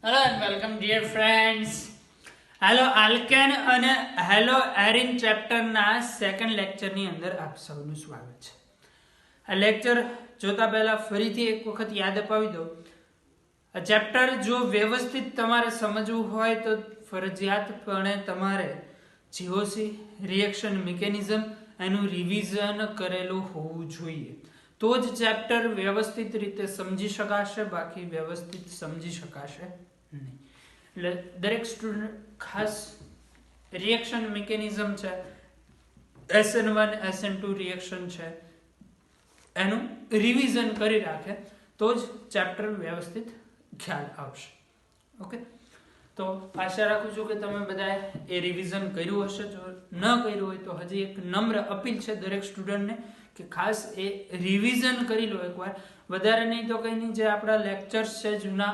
Hello and welcome dear friends. Hello alkane અને hello arene ચેપ્ટરના second લેક્ચરની અંદર આપ સૌનું સ્વાગત છે. આ લેક્ચર જોતા પહેલા ફરીથી એક વખત યાદ અપાવી દઉં. આ ચેપ્ટર જો વ્યવસ્થિત તમારે સમજવું હોય તો ફરજિયાતપણે તમારે જીઓસી રિએક્શન મિકેનિઝમ એનું રિવિઝન કરેલું હોવું જોઈએ. તો જ ચેપ્ટર વ્યવસ્થિત રીતે સમજી શકાશે, બાકી વ્યવસ્થિત સમજી શકાશે નહીં. એટલે દરેક સ્ટુડન્ટ ખાસ રિએક્શન મિકેનિઝમ છે, SN1 SN2 રિએક્શન છે, એનું રિવિઝન કરી રાખે તો જ ચેપ્ટર વ્યવસ્થિત ખ્યાલ આવશે. ઓકે, તો આશા રાખું છું કે તમે બધાએ એ રિવિઝન કર્યું હશે. જો ન કર્યું હોય તો હજી એક નમ્ર અપીલ છે દરેક સ્ટુડન્ટને કે ખાસ એ રિવિઝન કરી લો એકવાર. વધારે નહીં તો કંઈ નહીં, જે આપણા લેક્ચર્સ છે જૂના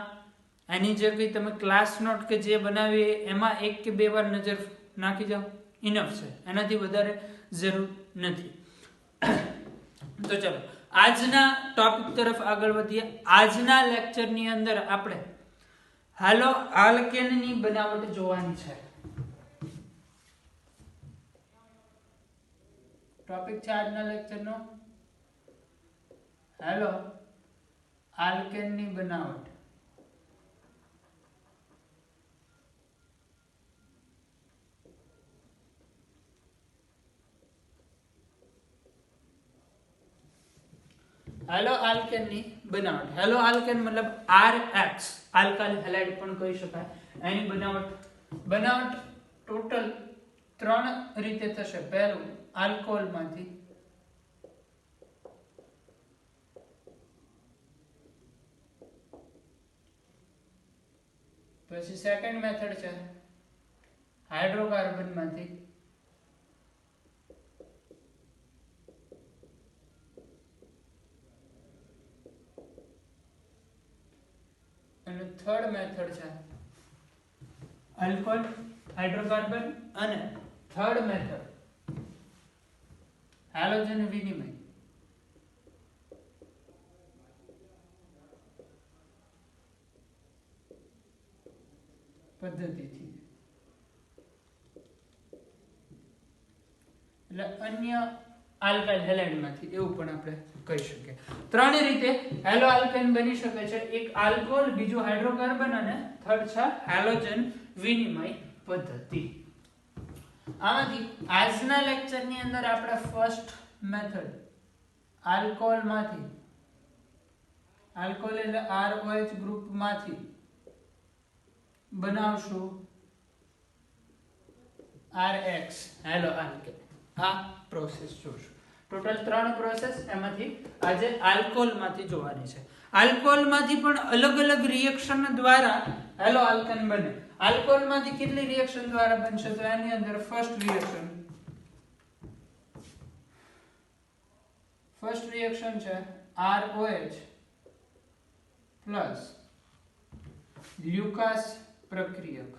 એની જે કંઈ તમે ક્લાસ નોટ કે જે બનાવી એમાં એક કે બે વાર નજર નાખી જાઓ, ઇનફ છે, એનાથી વધારે જરૂર નથી. તો ચલો આજના ટોપિક તરફ આગળ વધીએ. આજના લેક્ચરની અંદર આપણે હેલો આલ્કેનની બનાવટ જોવાની છે. ટોપિક છે આજના લેક્ચરનો હેલો આલ્કેનની બનાવટ. હેલો આલ્કેનની બનાવટ. હેલો આલ્કેન મતલબ RX આલ્કાઇલ હેલાઇડ પણ કહી શકાય. એની બનાવટ ટોટલ 3 રીતે થશે. પહેલું આલ્કોહોલમાંથી, પછી સેકન્ડ મેથડ છે હાઇડ્રોકાર્બનમાંથી, અને થર્ડ મેથડ છે આલ્કોહોલ હાઇડ્રોકાર્બન અને થર્ડ મેથડ હેલોજન વિનિમય. પદ્ધતિથી એટલે અન્ય આલ્કાઇલ હેલાઇડમાંથી એવું પણ આપણે કહી શકીએ. 3 રીતે હેલો આલ્કેન બની શકે છે. એક આલ્કોહોલ, બીજું હાઇડ્રોકાર્બન અને થર્ડ છે હેલોજન વિનિમય પદ્ધતિ. આમાંથી આજના લેક્ચરની અંદર આપણે ફર્સ્ટ મેથડ આલ્કોહોલમાંથી, આલ્કોહોલ એટલે ROH ગ્રુપમાંથી બનાવશું RX હેલો આલ્કેન. આ પ્રોસેસ જોશું. ટોટલ 3 પ્રોસેસ એમાંથી આજે આલ્કોહોલમાંથી જોવાની છે. આલ્કોહોલમાંથી પણ અલગ અલગ રિએક્શન દ્વારા હેલો આલ્કેન બને. આલ્કોહોલમાંથી કેટલી રિએક્શન દ્વારા બનશે તો એની અંદર ફર્સ્ટ રિએક્શન છે ROH પ્લસ લ્યુકાસ પ્રક્રિયક.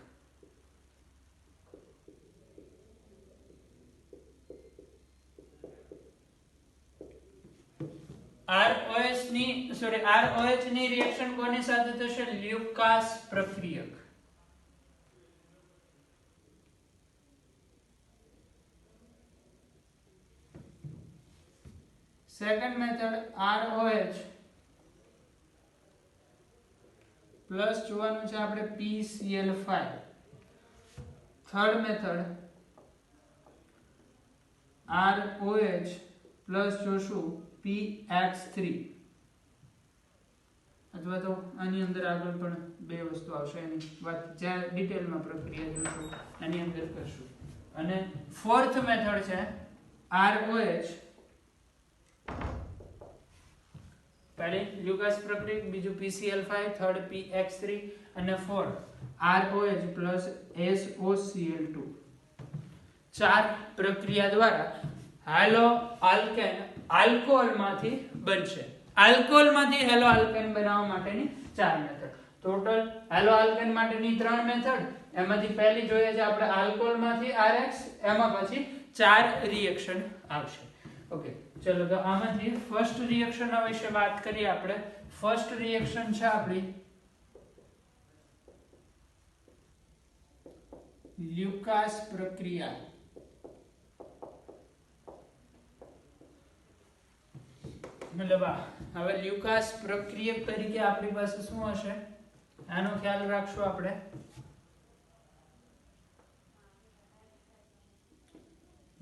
ROH ની રિએક્શન કોની સાથે થશે? લ્યુકાસ પ્રક્રિયક. સેકન્ડ મેથડ ROH પ્લસ જોવાનું છે આપણે PCl5. Third method ROH plus જોશું PX3, અથવા તો આની અંદર આગળ પણ બે વસ્તુ આવશે, એની વાત જ્યાં ડિટેલમાં પ્રક્રિયા જોશું એની અંદર કરશું. અને ફોર્થ મેથડ છે ROH, પહેલી લ્યુકાસ પ્રક્રિયક, બીજું PCl5, થર્ડ PX3 અને ફોર્થ ROH પ્લસ SOCl2. 4 પ્રક્રિયા દ્વારા હેલો આલ્કેન આલ્કોહોલમાંથી બનશે. આલ્કોહોલમાંથી હેલો આલ્કેન બનાવવા માટેની 4 મેથડ. ટોટલ હેલો આલ્કેન માટેની 3 મેથડ. એમાંથી પહેલી જોઈએ છે આપણે આલ્કોહોલમાંથી RX, એમાં પછી 4 રિએક્શન આવશે. ઓકે, ચલો તો આમાંથી ફર્સ્ટ રિએક્શન વિશે વાત કરીએ આપણે. ફર્સ્ટ રિએક્શન છે આપણી લ્યુકાસ પ્રક્રિયા મતલબ હવે લ્યુકાસ પ્રક્રિયક તરીકે આપણી પાસે શું હશે આનો ખ્યાલ રાખશું આપણે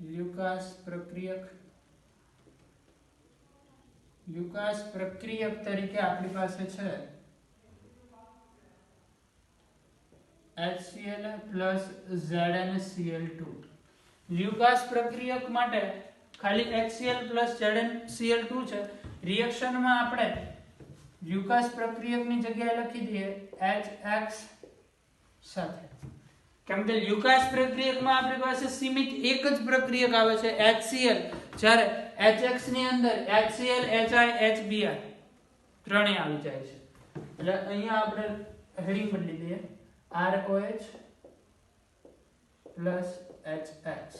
લ્યુકાસ પ્રક્રિયક તરીકે આપણી પાસે છે HCl plus ZnCl2 લ્યુકાસ પ્રક્રિયક માટે ખાલી HCl plus ZnCl2 છે રિએક્શન માં આપણે લ્યુકાસ પ્રક્રિયકની જગ્યાએ લખી દઈએ HX સાથે કેમ કે લ્યુકાસ પ્રક્રિયકમાં આપણી પાસે સીમિત એક જ પ્રક્રિયક આવે છે HCl જ્યારે HX ની અંદર HCl HI HBr ત્રણેય આવી જાય છે એટલે અહીંયા આપણે હેડિંગ બદલી દઈએ ROH plus HX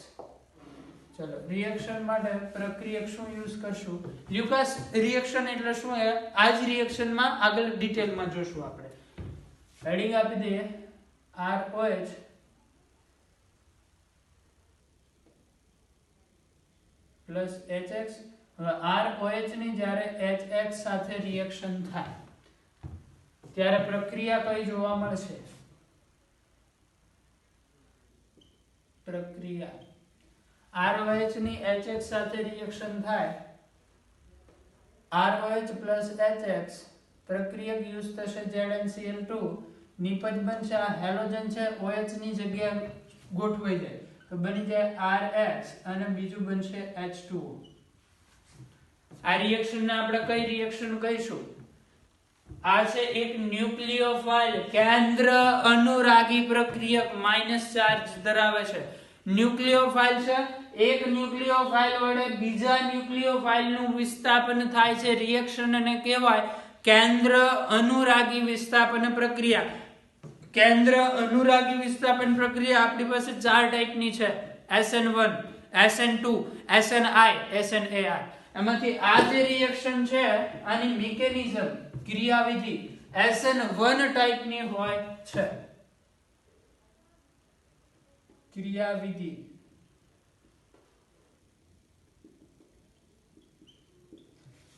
ચલો રિએક્શન માટે પ્રક્રિયક શું યુઝ કરશું લ્યુકાસ રિએક્શન એટલે શું છે આ જ રિએક્શનમાં આગળ ડિટેલમાં જોશું આપણે હેડિંગ આપી દઈએ ROH plus HX હવે ROH ની જ્યારે HX સાથે રિએક્શન થાય ત્યારે પ્રક્રિયા કઈ જોવા મળશે પ્રક્રિયા ROH ની HX સાથે રિએક્શન થાય ROH plus HX પ્રક્રિયક યુઝ થશે ZnCl2 નિપજ બનશે આ હેલોજન છે OH ની જગ્યાએ ગોઠવાઈ જાય તો બની જાય RH અને બીજું બનશે H2O આ રિએક્શન ને આપણે કઈ રિએક્શન કહીશું આ છે એક ન્યુક્લિયોફાઇલ કેન્દ્ર અનુરાગી પ્રક્રિયક માઈનસ ચાર્જ ધરાવે છે ન્યુક્લિયોફાઇલ છે એક ન્યુક્લિયોફાઇલ વડે બીજા ન્યુક્લિયોફાઇલ નું વિસ્થાપન થાય છે રિએક્શન ને કહેવાય કેન્દ્ર અનુરાગી વિસ્થાપન પ્રક્રિયા કેન્દ્ર અનુરાગી વિસ્થાપન પ્રક્રિયા આપણી પાસે ચાર ટાઈપની છે SN1 SN2 SNI SNAI એમાંથી આ જે રિએક્શન છે આની મિકેનિઝમ ક્રિયાવિધિ SN1 ટાઈપની હોય છે ક્રિયાવિધિ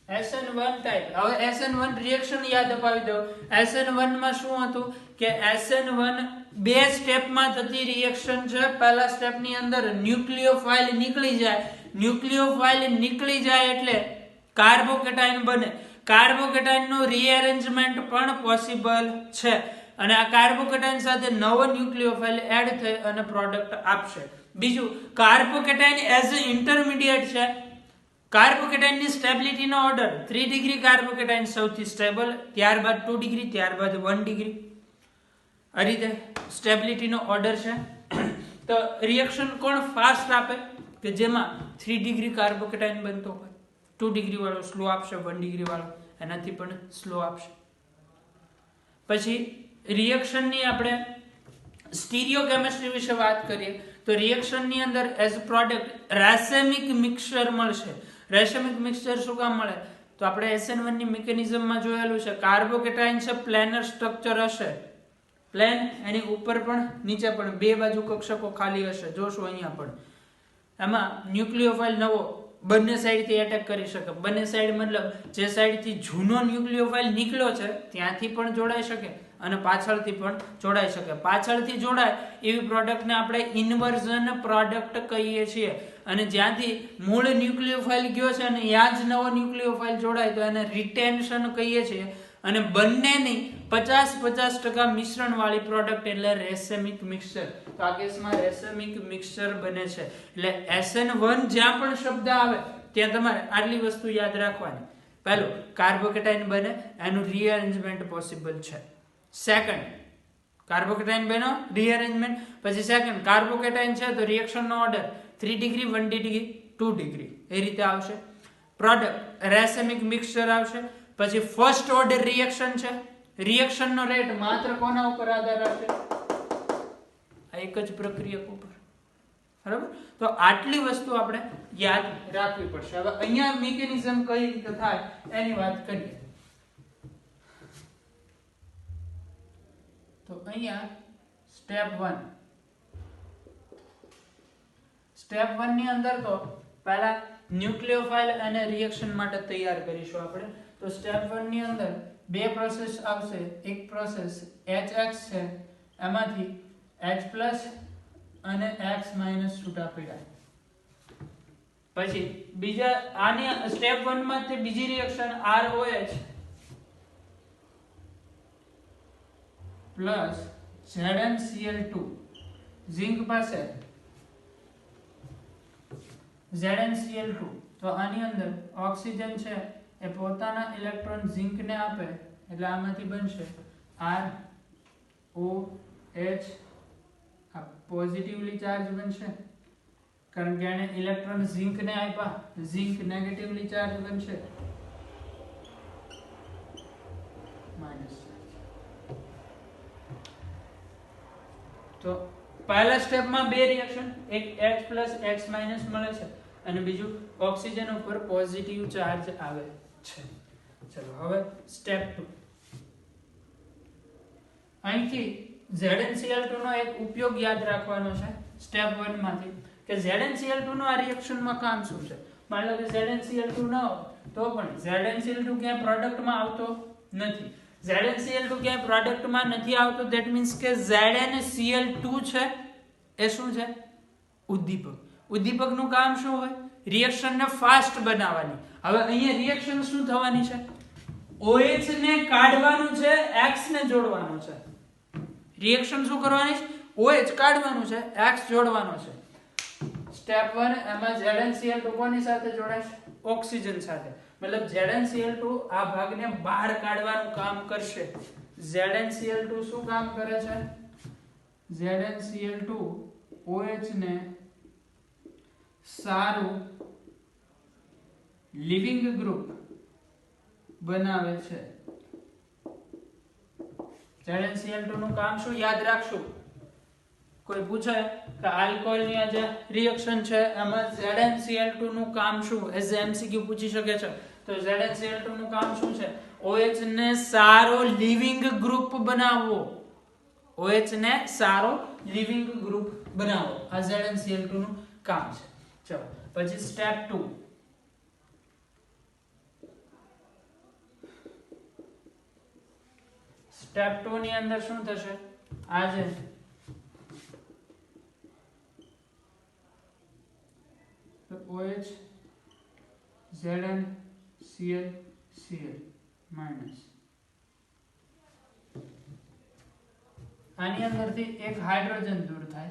SN1 ટાઈપ હવે SN1 રિએક્શન યાદ અપાવી દો SN1 માં શું હતું કે SN1 બે સ્ટેપમાં થતી રિએક્શન છે પહેલા સ્ટેપની અંદર ન્યુક્લિયોફાઇલ નીકળી જાય એટલે કાર્બોકેટાઇન બને કાર્બોકેટાઇન નું રીઅરેન્જમેન્ટ પણ પોસિબલ છે અને આ કાર્બોકેટાઇન સાથે નવો ન્યુક્લિયોફાઇલ એડ થઈ અને પ્રોડક્ટ આપશે બીજું કાર્બોકેટાઇન એઝ અ ઇન્ટરમીડિયેટ છે કાર્બોકેટાઇન ની સ્ટેબિલિટી નો ઓર્ડર 3 ડિગ્રી કાર્બોકેટાઇન સૌથી સ્ટેબલ ત્યારબાદ 2 ડિગ્રી ત્યારબાદ 1 ડિગ્રી આ રીતે સ્ટેબિલિટી નો ઓર્ડર છે તો રિએક્શન કોણ ફાસ્ટ આપે કે જેમાં 3 ડિગ્રી કાર્બોકેટાઇન બનતો હોય 2 ડિગ્રી વાળો સ્લો આપશે 1 ડિગ્રી વાળો એનાથી પણ સ્લો આપશે પછી રિએક્શન ની આપણે સ્ટીરિયોકેમિસ્ટ્રી વિશે વાત કરીએ તો રિએક્શન ની અંદર એઝ પ્રોડક્ટ રેસેમિક મિક્સચર મળશે રેસેમિક મિક્સચર શું કામ મળે તો આપણે SN1 ની મિકેનિઝમમાં જોયેલું છે કાર્બોકેટાઇન છે પ્લેનર સ્ટ્રક્ચર હશે પ્લેન એની ઉપર પણ નીચે પણ બે બાજુ કક્ષકો ખાલી હશે જોશો અહીંયા પણ એમાં ન્યુક્લિયોફાઇલ નવો બંને સાઈડથી એટેક કરી શકે બંને સાઈડ મતલબ જે સાઈડથી જૂનો ન્યુક્લિયોફાઇલ નીકળ્યો છે ત્યાંથી પણ જોડાઈ શકે અને પાછળથી પણ જોડાઈ શકે પાછળથી જોડાય એવી પ્રોડક્ટને આપણે ઇન્વર્ઝન પ્રોડક્ટ કહીએ છીએ અને જ્યાંથી મૂળ ન્યુક્લિયોફાઇલ ગયો છે અને ત્યાં જ નવો ન્યુક્લિયોફાઇલ જોડાય તો એને રિટેન્શન કહીએ છીએ અને બંનેની 50-50% મિશ્રણ વાળી પ્રોડક્ટ એટલે રેસેમિક મિક્સચર તો આ કેસમાં રેસેમિક મિક્સચર બને છે એટલે SN1 જ્યાં પણ શબ્દ આવે ત્યાં તમારે આટલી વસ્તુ યાદ રાખવાની પહેલું કાર્બોકેટાઇન બને એનું રીઅરેન્જમેન્ટ પોસિબલ છે સેકન્ડ કાર્બોકેટાઇન બનો રીઅરેન્જમેન્ટ પછી સેકન્ડ કાર્બોકેટાઇન છે તો રિએક્શન નો ઓર્ડર 3 ડિગ્રી 1 ડિગ્રી 2 ડિગ્રી એ રીતે આવશે પ્રોડક્ટ રેસેમિક મિક્સચર આવશે પછી ફર્સ્ટ ઓર્ડર રિએક્શન છે રિએક્શન નો રેટ માત્ર કોના ઉપર આધાર રાખે આ એક જ પ્રક્રિયક ઉપર બરાબર તો આટલી વસ્તુ આપણે યાદ રાખવી પડશે હવે અહીંયા મિકેનિઝમ કઈ રીતે થાય એની વાત કરીએ તો અહીંયા સ્ટેપ 1 સ્ટેપ 1 ની અંદર તો પહેલા ન્યુક્લિયોફાઇલ અને રિએક્શન માટે તૈયાર કરીશું આપણે. તો સ્ટેપ 1 ની અંદર બે પ્રોસેસ આવશે. એક પ્રોસેસ HX છે, એમાંથી H+ અને X- છૂટા પડ્યા. પછી બીજા આની સ્ટેપ 1 માં તે બીજી reaction ROH plus ZnCl2 zinc પાસે ZnCl2. તો આની અંદર ઓક્સિજન છે એ પોતાના ઇલેક્ટ્રોન ઝિંક ને આપે એટલે આમાંથી બનશે ROH. આ પોઝિટિવલી ચાર્જ બનશે કારણ કે એને ઇલેક્ટ્રોન ઝિંક ને આપ્યા. ઝિંક નેગેટિવલી ચાર્જ બનશે માઇનસ. તો પહેલા સ્ટેપમાં બે રિએક્શન, એક H+ X- મળે છે અને બીજું ઓક્સિજન ઉપર પોઝિટિવ ચાર્જ આવે છે. ચલો હવે સ્ટેપ 2. અહીંથી ZnCl2 નો એક ઉપયોગ યાદ રાખવાનો છે સ્ટેપ 1 માંથી કે ZnCl2 નો આ રિએક્શનમાં કામ શું છે. માની લો કે ZnCl2 ન હોય તો પણ ZnCl2 ક્યાંય પ્રોડક્ટમાં આવતો નથી. ZnCl2 ક્યાંય પ્રોડક્ટમાં નથી આવતો ધેટ મીન્સ કે ZnCl2 છે એ શું છે? ઉદ્દીપક. ઉદ્દીપકનું કામ શું હોય? રિએક્શનને ફાસ્ટ બનાવવાની. હવે અહીંયા રિએક્શન શું થવાની છે? OH ને કાઢવાનું છે, X ને જોડવાનું છે. રિએક્શન શું કરવાની છે? OH કાઢવાનું છે, X જોડવાનો છે. સ્ટેપ 1 એમાં ZnCl2 કોની સાથે જોડાય? ઓક્સિજન સાથે. મતલબ ZnCl2 આ ભાગને બહાર કાઢવાનું કામ કરશે. ZnCl2 શું કામ કરે છે? ZnCl2 OH ને સારું લિવિંગ ગ્રુપ બનાવે છે. ZnCl2 નું કામ શું યાદ રાખશું? કોઈ પૂછે કે આલ્કોહોલની આ જે રિએક્શન છે એમાં ZnCl2 નું કામ શું? એઝ MCQ પૂછી શકે છે. તો ZnCl2 નું કામ શું છે? OH ને સારો લિવિંગ ગ્રુપ બનાવવો. OH ને સારો લિવિંગ ગ્રુપ બનાવો. આ ZnCl2 નું કામ છે. ચલો પછી સ્ટેપ 2. સ્ટેપ 2 ની અંદર શું થશે? આ જે OH ZnCl માઇનસ. આની અંદરથી એક હાઇડ્રોજન દૂર થાય,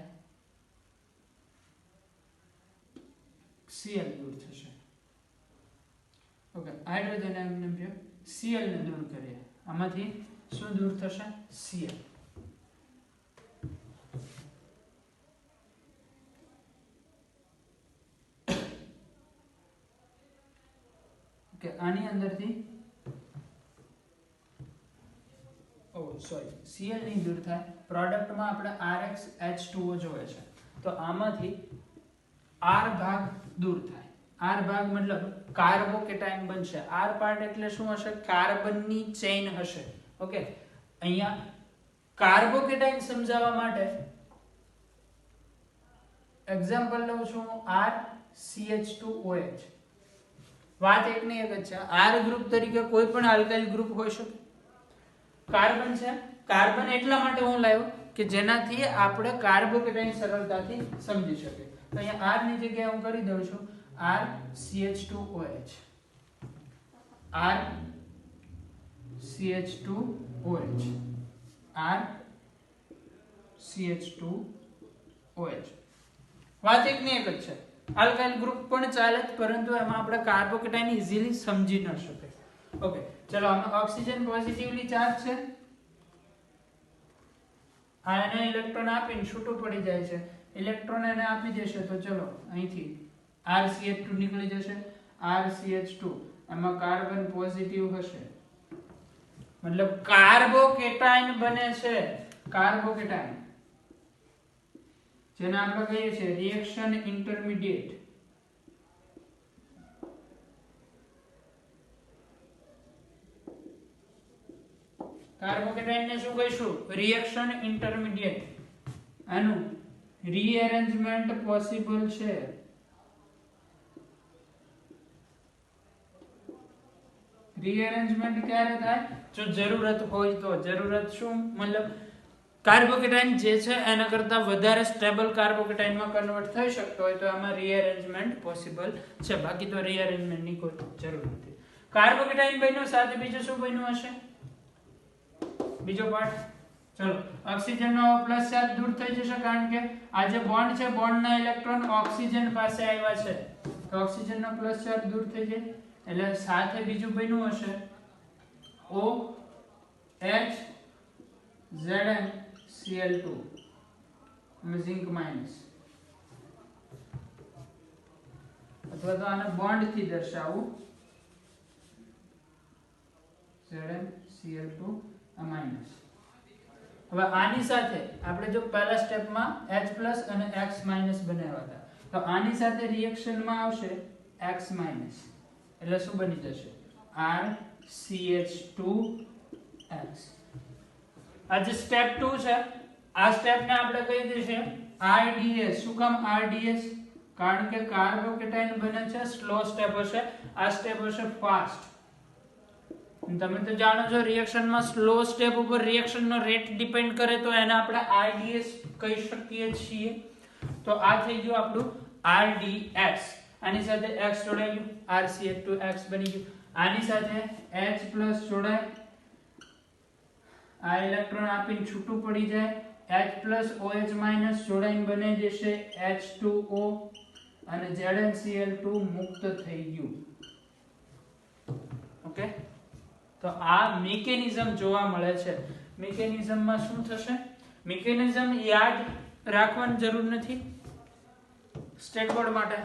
Cl દૂર થશે. ઓકે, હાઇડ્રોજન એમને Cl ને દૂર કરીએ. આમાંથી શું દૂર થશે? Cl. ઓકે, આની અંદરથી Cl ની દૂર થાય. પ્રોડક્ટમાં આપણે RX H2O જોઈએ છે તો આમાંથી R ભાગ દૂર થાય. R ભાગ મતલબ કાર્બોકેટાયન બનશે. R પાર્ટ એટલે શું હશે? કાર્બનની ચેઇન હશે. ઓકે, અહીંયા કાર્બોકેટાયન સમજાવવા માટે એક્ઝામ્પલ લઉં છું RCH2OH. વાત એકની એક જ છે. R ગ્રુપ તરીકે કોઈ પણ આલ્કાઇલ ગ્રુપ હોઈ શકે. કાર્બન છે, કાર્બન એટલા માટે હું લાવ્યો કે જેનાથી આપણે કાર્બોકેટાયન સરળતાથી સમજી શકીએ. તો અહીંયા R ની જગ્યાએ હું કરી દઉં છું RCH2OH. RCH2OH. RCH2OH. વાત એકની એક જ છે. આલ્કાઇલ ગ્રુપ પણ ચાલે પરંતુ એમાં આપણે કાર્બોકેટાયન ઈઝીલી સમજી ન શકે. ઓકે, ચલો આમાં ઓક્સિજન પોઝિટિવલી ચાર્જ છે. આ એને ઇલેક્ટ્રોન આપીને છૂટું પડી જાય છે. ઇલેક્ટ્રોન એને આપી દેશે તો ચલો અહીંથી RCH2 નીકળી જશે. RCH2 એમાં કાર્બન પોઝિટિવ હશે મતલબ કાર્બોકેટાયન બને છે. કાર્બોકેટાયન જેને આપણે કહીએ છીએ રિએક્શન ઇન્ટરમીડિયેટ. કાર્બોકેટાયન ને શું કહીશું? Reaction intermediate. આનું રીએરેન્જમેન્ટ પોસિબલ છે. રીએરેન્જમેન્ટ ક્યારે થાય? જો જરૂરત હોય તો. જરૂરત શું મતલબ કાર્બોકેટાઇન જે છે એના કરતા વધારે સ્ટેબલ કાર્બોકેટાઇનમાં કન્વર્ટ થઈ શકતો હોય તો આમાં રીએરેન્જમેન્ટ પોસિબલ છે. બાકી તો રીએરેન્જમેન્ટની કોઈ જરૂર નથી. કાર્બોકેટાઇન બન્યો સાથે બીજું શું બન્યું હશે? બીજો પાર્ટ. ચલો, ઓક્સિજનનો પ્લસ ચાર્જ દૂર થઈ જશે કારણ કે આ જે બોન્ડ છે બોન્ડના ઇલેક્ટ્રોન ઓક્સિજન પાસે આવ્યા છે તો ઓક્સિજનનો પ્લસ ચાર્જ દૂર થઈ જાય એટલે સાથે બીજું બન્યું હશે O H Zn Cl2 zinc minus, અથવા તો આને બોન્ડ થી દર્શાવું Zn Cl2 માઇનસ. હવે આની સાથે આપણે જો પહેલા સ્ટેપમાં H+ અને X- બનાવ્યા હતા તો આની સાથે રિએક્શનમાં આવશે X- એટલે શું બની જશે RCH2X. આ જે સ્ટેપ 2 છે આ સ્ટેપને આપણે કહી દઈશું RDS. શું કામ RDS? કારણ કે કાર્બોકેટાઇન બને છે સ્લો સ્ટેપ હશે, આ સ્ટેપ હશે ફાસ્ટ. તમે તો જાણો છો રિએક્શનમાં સ્લો સ્ટેપ ઉપર રિએક્શનનો રેટ ડિપેન્ડ કરે તો એને આપણે RDS કહી શકીએ છીએ. તો આ થઈ ગયું આપણું RDS. આની સાથે X જોડાઈ ગયું RCH2X બની ગયું. આની સાથે H+ જોડાય, આ ઇલેક્ટ્રોન આપીને છૂટું પડી જાય, H+ OH- જોડાઈને બની જશે H2O અને ZnCl2 મુક્ત થઈ ગયું. ઓકે, તો આ મિકેનિઝમ જોવા મળે છે. મિકેનિઝમમાં શું થશે? મિકેનિઝમ યાદ રાખવાની જરૂર નથી સ્ટેટ બોર્ડ માટે,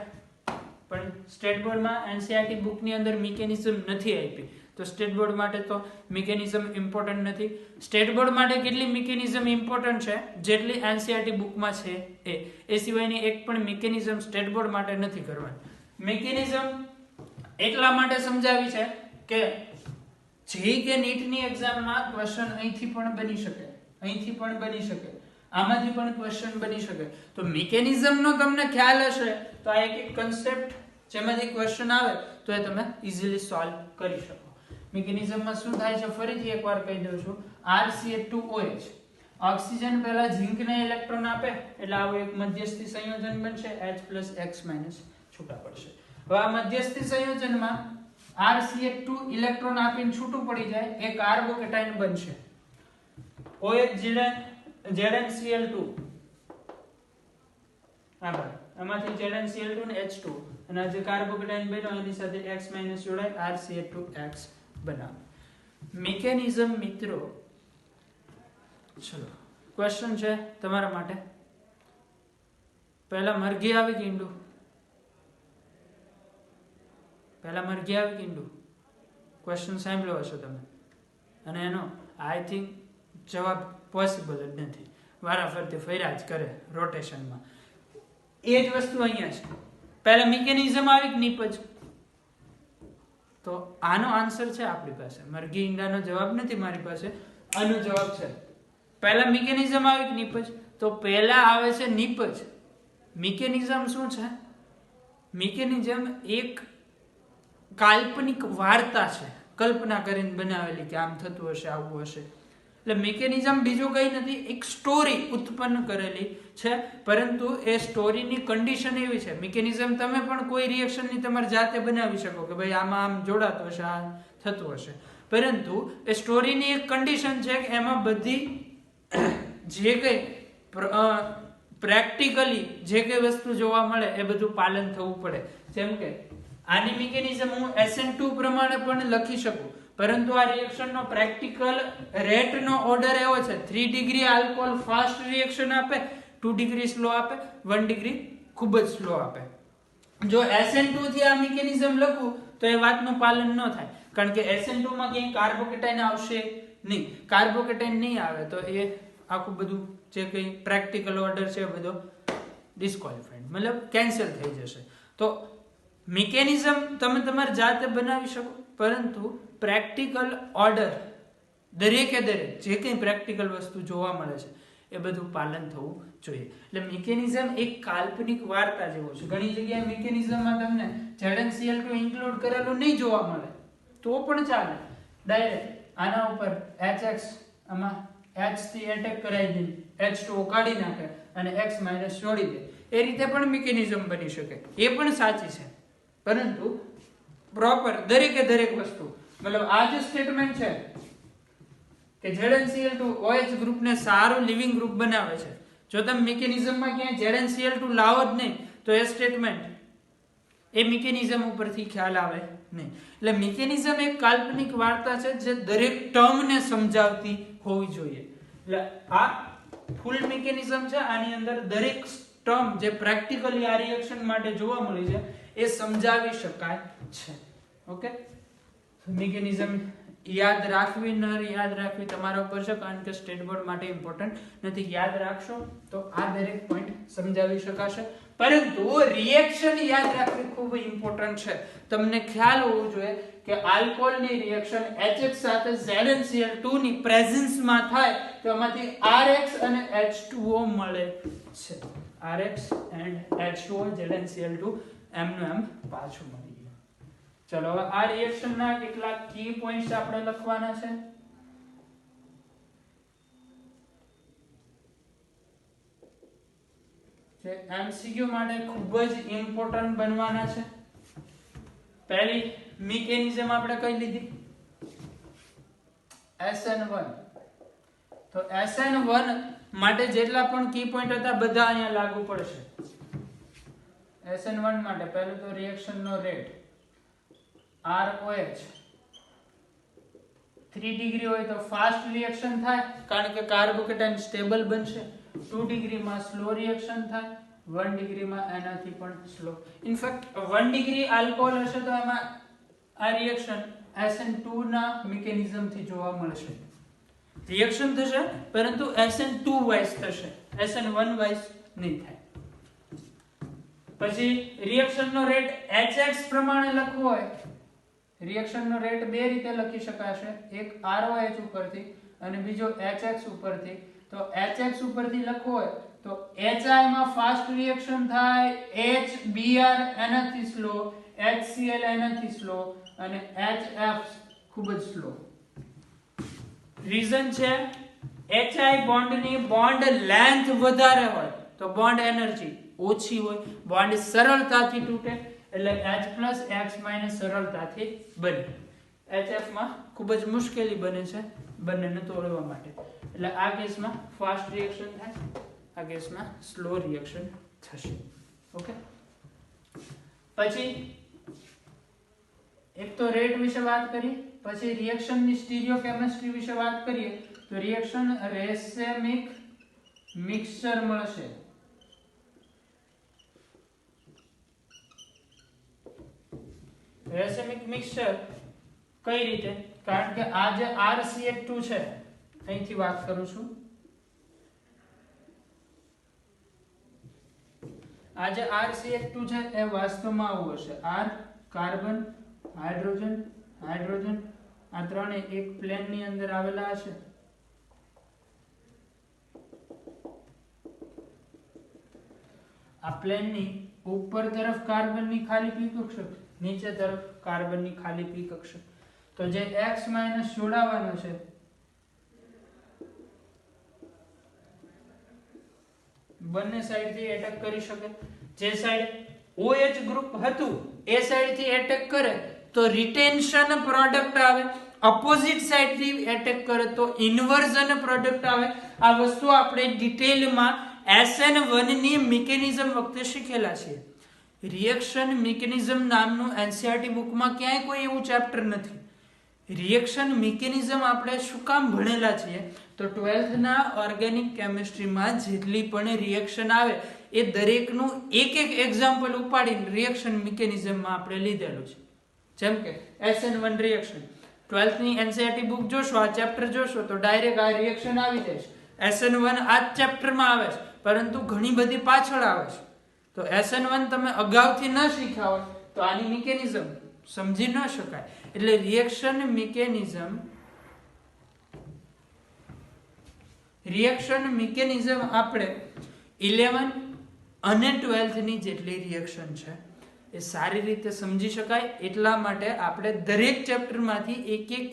પણ સ્ટેટ બોર્ડમાં NCERT બુકની અંદર મિકેનિઝમ નથી આપી તો સ્ટેટ બોર્ડ માટે તો મિકેનિઝમ ઇમ્પોર્ટન્ટ નથી. સ્ટેટ બોર્ડ માટે કેટલી મિકેનિઝમ ઇમ્પોર્ટન્ટ છે જેટલી NCERT બુકમાં છે એ સિવાયની એક પણ મિકેનિઝમ સ્ટેટ બોર્ડ માટે નથી કરવાની. મિકેનિઝમ એટલા માટે સમજાવી છે કે જેઈ કે નીટની એક્ઝામમાં ક્વેશ્ચન અહીંથી પણ બની શકે, અહીંથી પણ બની શકે, આમાંથી પણ ક્વેશ્ચન બની શકે. તો મિકેનિઝમનો તમને ખ્યાલ હશે તો આ એક કન્સેપ્ટ જેમાંથી ક્વેશ્ચન આવે તો એ તમે ઇઝીલી સોલ્વ કરી શકો. મિકેનિઝમમાં શું થાય છે ફરીથી એકવાર કહી દઉં છું. RCH2OH ઓક્સિજન પહેલા ઝિંકને ઇલેક્ટ્રોન આપે એટલે આવું એક મધ્યસ્થી સંયોજન બનશે, H+X- છૂટા પડશે. હવે આ મધ્યસ્થી સંયોજનમાં RCH2 ઇલેક્ટ્રોન આપીને છૂટું પડી જાય એ કાર્બોકેટાઇન બનશે OH ZnCl2. આમાંથી ZnCl2 ને H2 અને જે કાર્બોકેટાઇન બન્યો એની સાથે X- જોડાય RCH2X બનાવે. મિકેનિઝમ મિત્રો, ચલો ક્વેશ્ચન છે તમારા માટે. પહેલા મરઘી આવી કે ઈંડું? પહેલા મરઘી આવી કે ઈંડું? ક્વેશ્ચન સાંભળ્યો હશો તમે અને એનો આઈ થિંક જવાબ પોસિબલ જ નથી. વારાફરતી ફર્યા જ કરે રોટેશનમાં. એ જ વસ્તુ અહીંયા છે. પહેલા મિકેનિઝમ આવી કે નીપજ? તો આનો આન્સર છે આપણી પાસે. મરઘી ઈંડાનો જવાબ નથી મારી પાસે, આનો જવાબ છે. પહેલા મિકેનિઝમ આવી કે નીપજ? તો પહેલા આવે છે નીપજ. મિકેનિઝમ શું છે? મિકેનિઝમ એક કાલ્પનિક વાર્તા છે, કલ્પના કરીને બનાવેલી કે આમ થતું હશે, આવું હશે. એટલે મિકેનિઝમ બીજું કંઈ નથી, એક સ્ટોરી ઉત્પન્ન કરેલી છે. પરંતુ એ સ્ટોરીની કન્ડિશન એવી છે, મિકેનિઝમ તમે પણ કોઈ રિએક્શનની તમારી જાતે બનાવી શકો કે ભાઈ આમાં આમ જોડાતું હશે, આ થતું હશે. પરંતુ એ સ્ટોરીની એક કન્ડિશન છે કે એમાં બધી જે કંઈ પ્રેક્ટિકલી જે કંઈ વસ્તુ જોવા મળે એ બધું પાલન થવું પડે. જેમ કે આની મિકેનિઝમ હું SN2 પ્રમાણે પણ લખી શકું, પરંતુ આ રિએક્શનનો પ્રેક્ટિકલ રેટનો ઓર્ડર એવો છે 3 ડિગ્રી આલ્કોહોલ ફાસ્ટ રિએક્શન આપે, 2 ડિગ્રી સ્લો આપે, 1 ડિગ્રી ખૂબ જ સ્લો આપે. જો SN2 થી આ મિકેનિઝમ લખું તો એ વાતનું પાલન ન થાય, કારણ કે SN2 માં ક્યાંય કાર્બોકેટાઇન આવશે નહીં. કાર્બોકેટાઇન નહીં આવે તો એ આખું બધું જે કંઈ પ્રેક્ટિકલ ઓર્ડર છે એ બધો ડિસ્ક્વોલિફાઈડ, મતલબ કેન્સલ થઈ જશે. તો મિકેનિઝમ તમે તમારી જાતે બનાવી શકો, પરંતુ પ્રેક્ટિકલ ઓર્ડર દરેકે દરેક જે કંઈ પ્રેક્ટિકલ વસ્તુ જોવા મળે છે એ બધું પાલન થવું જોઈએ. એટલે મિકેનિઝમ એક કાલ્પનિક વાર્તા જેવો છે. ઘણી જગ્યાએ મિકેનિઝમમાં તમને ZnCl2 ઇન્ક્લુડ કરેલું નહીં જોવા મળે તો પણ ચાલે. ડાયરેક્ટ આના ઉપર HX આમાં H થી એટેક કરાવી દે, H2O કાઢી નાખે અને X માઇનસ છોડી દે. એ રીતે પણ મિકેનિઝમ બની શકે, એ પણ સાચી છે. પરંતુ પ્રોપર દરેકે દરેક વસ્તુ મતલબ આ જે સ્ટેટમેન્ટ છે કે ZnCl2 OH ગ્રુપને સારું લિવિંગ ગ્રુપ બનાવે છે, જો તમે મિકેનિઝમમાં ક્યાંય ZnCl2 લાવો જ નહીં તો એ સ્ટેટમેન્ટ એ મિકેનિઝમ ઉપરથી ખ્યાલ આવે નહીં. એટલે મિકેનિઝમ એક કાલ્પનિક વાર્તા છે જે દરેક ટર્મને સમજાવતી હોવી જોઈએ. એટલે આ ફૂલ મિકેનિઝમ છે, આની અંદર દરેક ટર્મ જે પ્રેક્ટિકલી આ રિએક્શન માટે જોવા મળી છે એ સમજાવી શકાય છે. ઓકે, મિકેનિઝમ યાદ રાખવી ન યાદ રાખવી તમારા ઉપર છે, કારણ કે સ્ટેટ બોર્ડ માટે ઇમ્પોર્ટન્ટ નથી. યાદ રાખશો તો આ દરેક પોઈન્ટ સમજાવી શકાશે. પરંતુ રિએક્શન યાદ રાખવી ખૂબ ઇમ્પોર્ટન્ટ છે. તમને ખ્યાલ હોવો જોઈએ કે આલ્કોહોલની રિએક્શન HX સાથે ZnCl2 ની પ્રેઝન્સમાં થાય તો એમાંથી RX અને H2O મળે છે. RX and H2O ZnCl2 એમનું એમ પાછું મળી ગયું. ચલો હવે આ રિએક્શનના કેટલાક કી પોઈન્ટ્સ આપણે લખવાના છે. જે MCQ માટે ખૂબ જ ઇમ્પોર્ટન્ટ બનવાના છે. પહેલી મિકેનિઝમ આપણે કઈ લીધી? SN1. તો SN1 માટે જેટલા પણ કી પોઈન્ટ હતા બધા અહીંયા લાગુ પડશે. SN1 માટે પહેલું તો રિએક્શનનો રેટ ROH 3 ડિગ્રી હોય તો ફાસ્ટ રિએક્શન થાય કારણ કે કાર્બોકેટાઇન સ્ટેબલ બનશે. 2 ડિગ્રીમાં સ્લો રિએક્શન થાય, 1 ડિગ્રીમાં એનાથી પણ સ્લો. ઇનફેક્ટ 1 ડિગ્રી આલ્કોહોલ હશે તો એમાં આ રિએક્શન SN2 ના મિકેનિઝમથી જોવા મળશે. રિએક્શન થશે પરંતુ SN2 વાઇઝ થશે, SN1 વાઇઝ નહીં થાય. પછી રિએક્શનનો રેટ HX પ્રમાણે લખવો હોય, રિએક્શનનો રેટ બે રીતે લખી શકાશે, એક ROH ઉપરથી અને બીજો HX ઉપરથી. તો HX ઉપરથી લખવો હોય તો HI માં ફાસ્ટ રિએક્શન થાય, HBr એનાથી સ્લો, HCl એનાથી સ્લો અને HF ખૂબ જ સ્લો. રીઝન છે HI બોન્ડની બોન્ડ લેન્થ વધારે હોય તો બોન્ડ એનર્જી ઓછી હોય, બોન્ડ સરળતાથી તૂટે એટલે H+X- સરળતાથી બને. HF માં ખૂબ જ મુશ્કેલી બને છે બંનેને તોડવા માટે. એટલે આ કેસમાં ફાસ્ટ રિએક્શન થાય, આ કેસમાં સ્લો રિએક્શન થશે. ઓકે, પછી એક તો રેટ વિશે વાત કરી, પછી રિએક્શનની સ્ટીરિયોકેમિસ્ટ્રી વિશે વાત કરીએ તો રિએક્શન રેસેમિક મિક્સચર મળશે. રેસેમિક મિક્સચર કઈ રીતે? કારણ કે આ જે RCH2 છે, અહીંથી વાત કરું છું, આ જે RCH2 છે એ વાસ્તવમાં આવું હશે. R કાર્બન, હાઇડ્રોજન, હાઇડ્રોજન, આ ત્રણે એક પ્લેનની અંદર આવેલા હશે. આ પ્લેનની ઉપર તરફ કાર્બનની ખાલી પી કક્ષક, નીચે તરફ કાર્બનની ખાલી પી કક્ષક. તો જે X- જોડાવાનો છે બંને સાઈડથી એટેક કરી શકે. જે સાઈડ OH ગ્રુપ હતું એ સાઈડથી એટેક કરે તો રિટેન્શન પ્રોડક્ટ આવે, ઓપોઝિટ સાઈડથી એટેક કરે તો ઇન્વર્ઝન પ્રોડક્ટ આવે. આ વસ્તુ આપણે ડિટેલમાં SN1 ની મિકેનિઝમ વખતે શીખેલા છે. રિએક્શન મિકેનિઝમ નામનું NCERT બુકમાં ક્યાંય કોઈ એવું ચેપ્ટર નથી. રિએક્શન મિકેનિઝમ આપણે શું કામ ભણેલા છીએ તો 12th ના ઓર્ગેનિક કેમિસ્ટ્રીમાં જેટલી પણ રિએક્શન આવે એ દરેકનું એક એક એક્ઝામ્પલ ઉપાડીને રિએક્શન મિકેનિઝમમાં આપણે લીધેલું છે. જેમ કે SN1 રિએક્શન 12th ની NCERT બુક જોશો, આ ચેપ્ટર જોશો તો ડાયરેક્ટ આ રિએક્શન આવી જાય છે. SN1 આ ચેપ્ટરમાં આવે છે પરંતુ ઘણી બધી પાછળ આવે છે. તો SN1 તમે અગાઉથી ન શીખ્યા હોય તો આની મિકેનિઝમ સમજી ન શકાય. એટલે રિએક્શન મિકેનિઝમ આપણે 11 અને 12th ની જેટલી રિએક્શન છે એ સારી રીતે સમજી શકાય એટલા માટે આપણે દરેક ચેપ્ટરમાંથી એક એક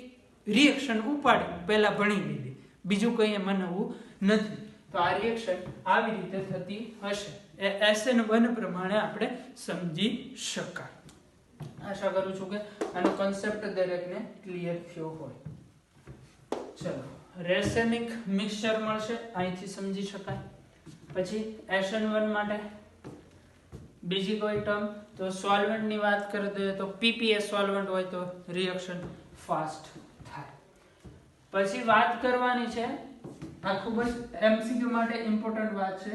રિએક્શન ઉપાડી પહેલા ભણી લીધી, બીજું કંઈ એમાં નવું નથી. તો આ રિએક્શન આવી રીતે થતી હશે એ SN1 પ્રમાણે આપણે સમજી શકાય. આશા કરું છું કે આનો કોન્સેપ્ટ દરેકને ક્લિયર થયો હોય. ચલો, રેસેમિક મિક્સચર મળશે, અહીંથી સમજી શકાય. પછી SN1 માટે બીજી કોઈ ટર્મ તો સોલ્વન્ટ ની વાત કરી દઈએ તો PPS સોલ્વન્ટ હોય તો રિએક્શન ફાસ્ટ થાય. પછી વાત કરવાની છે, આ ખૂબ જ MCQ માટે ઇમ્પોર્ટન્ટ વાત છે,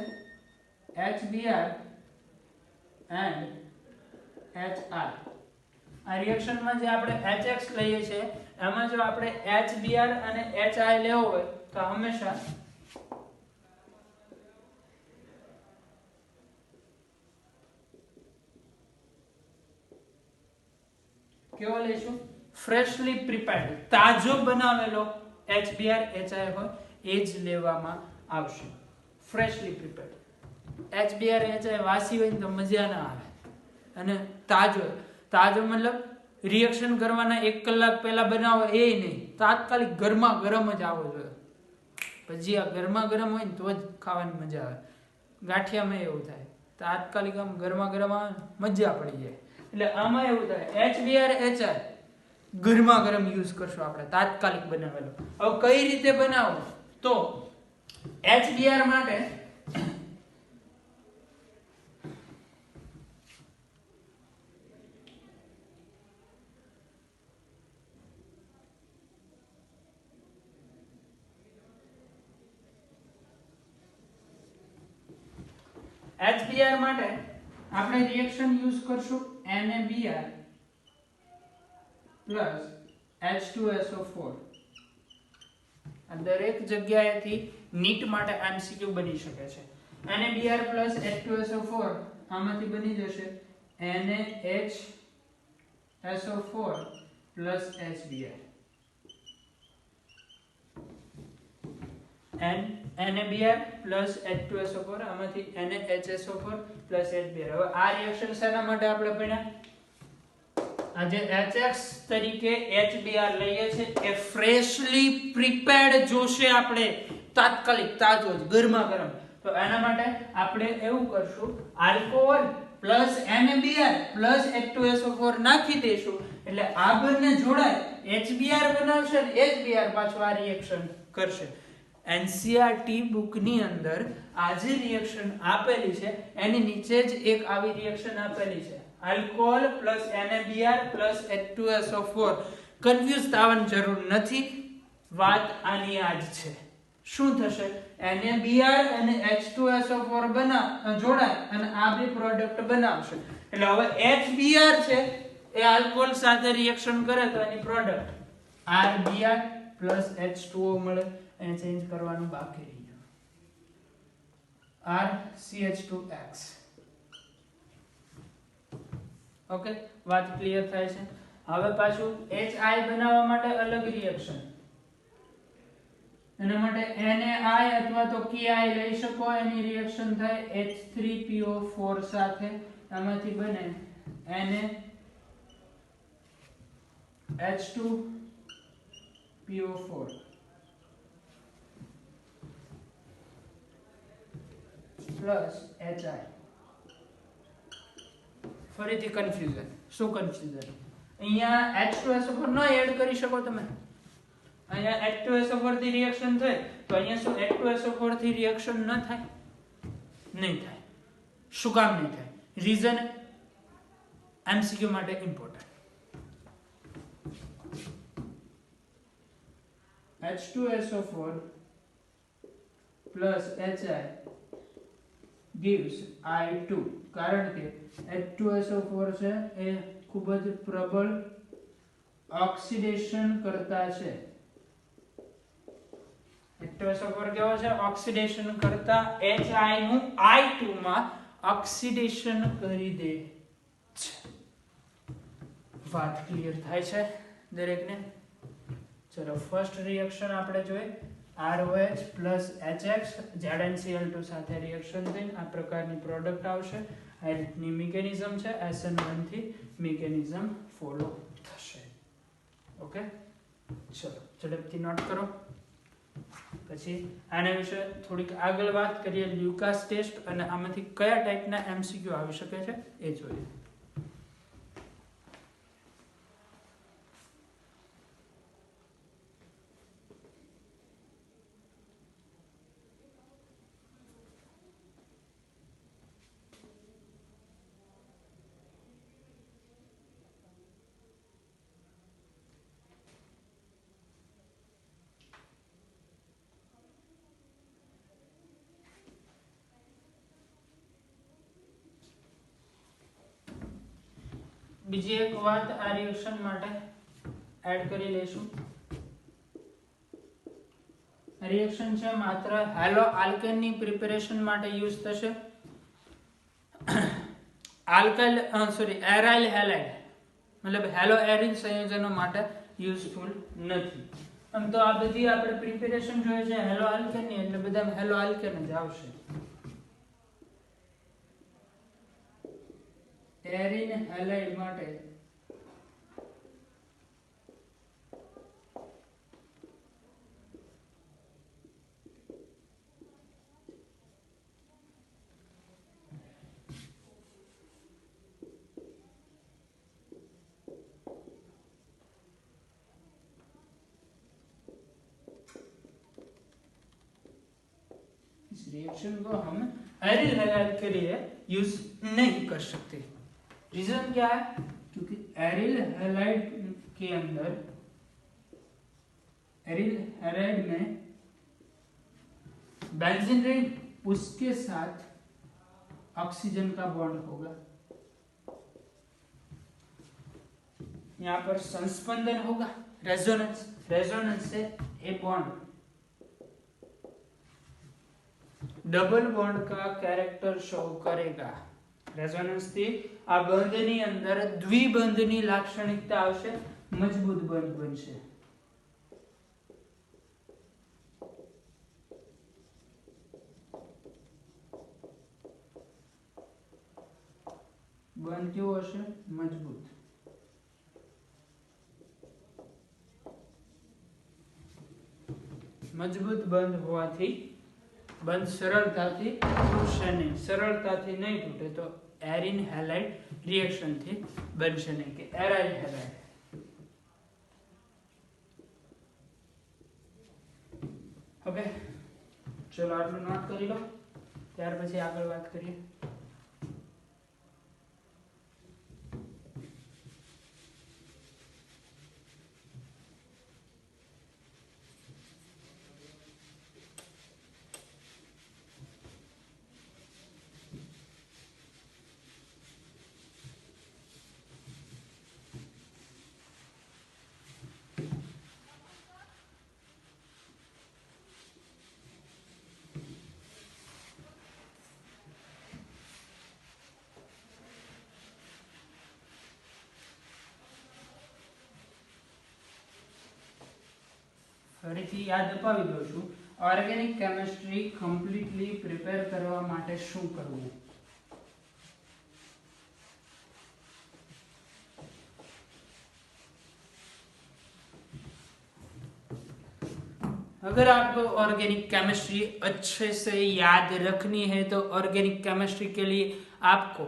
HBr એન્ડ HI. આ રિએક્શનમાં જે આપણે HX લઈએ છીએ એમાં જો આપણે HBr અને HI લેવો હોય તો હંમેશા કેવો લઈશું? ફ્રેશલી પ્રિપેર્ડ, તાજો બનાવેલો HBr HI હોય એ જ લેવામાં આવશે. ફ્રેશલી પ્રિપેર્ડ. HBr HI વાસી હોય ને તો મજા ના આવે, અને તાજો મતલબ રિએક્શન કરવાના 1 કલાક પહેલા બનાવો એ નહીં, તાત્કાલિક ગરમા ગરમ જ આવો જોઈએ. પછી આ ગરમા ગરમ હોય ને તો જ ખાવાની મજા આવે. ગાંઠિયામાં એવું થાય, તાત્કાલિક આમ ગરમા ગરમ આવે મજા પડી જાય. એટલે આમાં એવું થાય HBr HI ગરમા ગરમ યુઝ કરશું આપણે, તાત્કાલિક બનાવેલો. હવે કઈ રીતે બનાવવું? તો HBr માટે આપણે રિએક્શન યુઝ કરશું NaBr પ્લસ H2SO4. આ દરેક જગ્યાએથી નીટ માટે MCQ બની શકે છે. NaBr પ્લસ H2SO4 આમાંથી બની જશે NaHSO4 plus HBr. NaBr plus H2SO4 આમાંથી NaHSO4 પ્લસ HBr. હવે આ રિએક્શન શેના માટે આપણે ભણ્યા? આ જે HX તરીકે HBr લઈએ છે એ ફ્રેશલી પ્રિપેર્ડ જોશે આપણે, તાત્કાલિક તાજો જ ગરમા ગરમ. તો એના માટે આપણે એવું કરશું, alcohol plus NaBr plus H2SO4 નાખી દેશું એટલે આ બંને જોડાય HBr બનાવશે ને HBr પાછું આ રિએક્શન કરશે. NCERT બુક ની અંદર આ જે રિએક્શન આપેલી છે એની નીચે જ એક આવી રિએક્શન આપેલી છે, alcohol plus NaBr plus H2SO4. Confuse થવાની જરૂર નથી, વાત આની આ જ છે. શું થશે? NaBr અને H2SO4 જોડાય અને આ બે પ્રોડક્ટ બનાવશે. એટલે હવે HBr છે એ આલ્કોહોલ સાથે રિએક્શન કરે તો એની પ્રોડક્ટ RBr પ્લસ H2O મળે. એને ચેન્જ કરવાનું બાકી રહી ગયું, RCH2X. ઓકે, વાત ક્લિયર થાય છે. હવે પાછું HI બનાવવા માટે અલગ રિએક્શન, એના માટે NaI અથવા તો KI લઈ શકો. એની રિએક્શન થાય H3PO4 સાથે, આમાંથી બને NaH2PO4 પ્લસ HI. ફરીથી કન્ફ્યુઝન. શું કન્ફ્યુઝન? અહીંયા H2SO4 ન એડ કરી શકો તમે. અહીંયા H2SO4 થી રિએક્શન થાય તો અહીંયા શું H2SO4 થી રિએક્શન ન થાય? નહીં થાય. શું કામ નહીં થાય? રીઝન MCQ માટે important. H2SO4 plus HI gives I2. કારણ કે H2SO4 છે એ ખૂબ જ પ્રબળ ઓક્સિડેશન કરતા છે. H2SO4 કેવો છે? ઓક્સિડેશન કરતા HI નું I2 માં ઓક્સિડેશન કરી દે છે. વાત ક્લિયર થાય છે દરેકને? ચલો, ફર્સ્ટ રિએક્શન આપણે જોઈએ ROH પ્લસ HX ZnCl2 સાથે રિએક્શન થઈને આ પ્રકારની પ્રોડક્ટ આવશે. આ રીતની મિકેનિઝમ છે. SN1 થી મિકેનિઝમ ફોલો થશે. ઓકે, ચલો ઝડપથી નોટ કરો. પછી આના વિશે થોડીક આગળ વાત કરીએ. લ્યુકાસ ટેસ્ટ અને આમાંથી કયા ટાઈપના MCQ આવી શકે છે એ જોઈએ. બીજી એક વાત આ રિએક્શન માટે એડ કરી લઈશું. રિએક્શન છે માત્ર હેલો આલ્કેન ની પ્રિપેરેશન માટે યુઝ થશે. એરાઇલ હેલાઇડ મતલબ હેલો એરિન સંયોજનો માટે યુઝફુલ નથી. આમ તો આ બધી આપણે પ્રિપેરેશન જોઈએ છે હેલો આલ્કેન ની, એટલે બધા હેલો આલ્કેન જ આવશે. એરિન હેલાઇડ માટે इस रिएक्शन को हम एरिल हैलाइड के लिए यूज नहीं कर सकते. रीजन क्या है? क्योंकि एरिल हैलाइड के अंदर एरिल हैलाइड में बेंजीन रिंग उसके साथ ऑक्सीजन का बॉन्ड होगा. यहाँ पर संस्पंदन होगा, रेजोनेंस. रेजोनेंस से ए बॉन्ड डबल बॉन्ड का कैरेक्टर शो करेगा. रेजोनेंस थी आ बंधनी अंदर द्विबंधनी लाक्षणिकता आवशे, मजबूत बंध बनशे. बंध केवो हशे? मजबूत. मजबूत बंध होवाथी बंध सरलताथी तूटशे नहीं. सरलताथी नहीं तूटे तो एरिन हैलाइड रिएक्शन थी बनशे नहीं के एराइल हैलाइड. ओके, चलो आटલું નોટ કરી લો. ત્યાર પછી આગળ વાત કરીએ. ફરીથી યાદ અપાવી દઉં છું. ઓર્ગેનિક કેમિસ્ટ્રી કમ્પ્લીટલી પ્રિપેર કરવા માટે શું કરવું? अगर आपको ऑर्गेनिक केमिस्ट्री अच्छे से याद रखनी है तो ऑर्गेनिक केमिस्ट्री के लिए आपको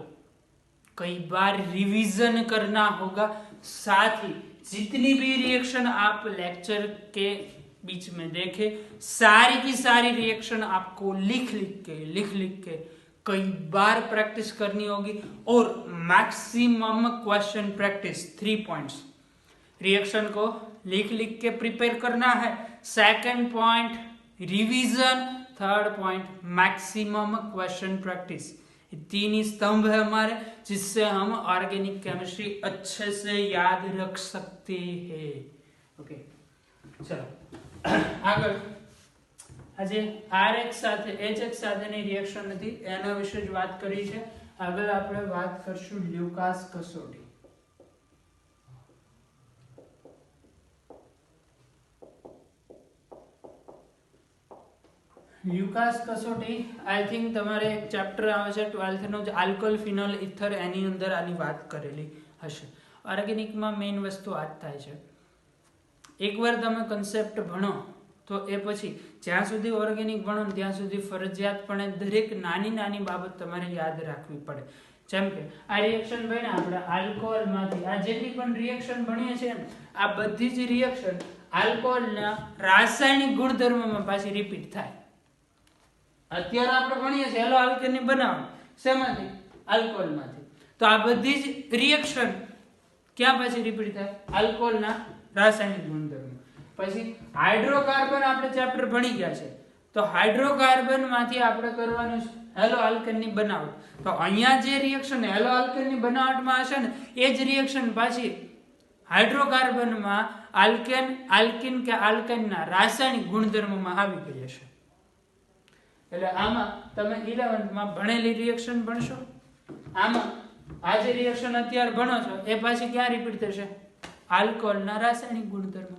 कई बार रिवीजन करना होगा. साथ ही जितनी भी रिएक्शन आप लेक्चर के बीच में देखे, सारी की सारी रिएक्शन आपको लिख लिख के कई बार प्रैक्टिस करनी होगी. और maximum question practice 3 points reaction को लिख के प्रिपेयर करना है. Second point revision, third point maximum question practice. तीन ही स्तंभ है हमारे जिससे हम ऑर्गेनिक केमिस्ट्री अच्छे से याद रख सकते हैं. ओके, चलो આગળ. આજે RH સાથે HH સાથેની રિએક્શન હતી એના વિશે જ વાત કરી છે. આગળ આપણે વાત કરશું લ્યુકાસ કસોટી. લ્યુકાસ કસોટી આઈ થિંક તમારે એક ચેપ્ટર આવે છે 12th નો જ આલ્કોહોલ ફિનોલ ઇથર, એની અંદર આની વાત કરેલી હશે. ઓર્ગેનિકમાં મેઇન વસ્તુ આ જ થાય છે. એકવાર તમે કન્સેપ્ટ ભણો તો એ પછી જ્યાં સુધી ઓર્ગેનિક ભણો ને ત્યાં સુધી ફરજિયાતપણે દરેક નાની નાની બાબત તમારે યાદ રાખવી પડે. જેમ કે આ રિએક્શન ભણ્યા આપણે આલ્કોહોલમાંથી, આ જેટલી પણ રિએક્શન ભણીએ છીએ ને આ બધી જ રિએક્શન આલ્કોહોલના રાસાયણિક ગુણધર્મોમાં પાછી રિપીટ થાય. અત્યારે આપણે ભણીએ છીએ હેલો આલ્કેનની બનાવટ શેમાંથી? આલ્કોહોલમાંથી. તો આ બધી જ રિએક્શન ક્યાં પાછી રિપીટ થાય? આલ્કોહોલના રાસાયણિક ગુણધર્મો. પછી હાઇડ્રોકાર્બન આપણે ચેપ્ટર ભણી ગયા છે, તો હાઇડ્રોકાર્બન માંથી આપણે કરવાનું છે હેલો આલ્કેનની બનાવટ. તો અહીંયા જે રિએક્શન હેલો આલ્કેનની બનાવટમાં હશે ને એ જ રિએક્શન પાછી હાઇડ્રોકાર્બનમાં આલ્કેન, આલ્કીન કે આલ્કેનના રાસાયણિક ગુણધર્મોમાં આવી ગઈ હશે. એટલે આમાં તમે 11th માં ભણેલી રિએક્શન ભણશો, આમાં આ જે રિએક્શન અત્યારે ભણો છો એ પાછી ક્યાં રિપીટ થશે? આલ્કોહોલના રાસાયણિક ગુણધર્મો.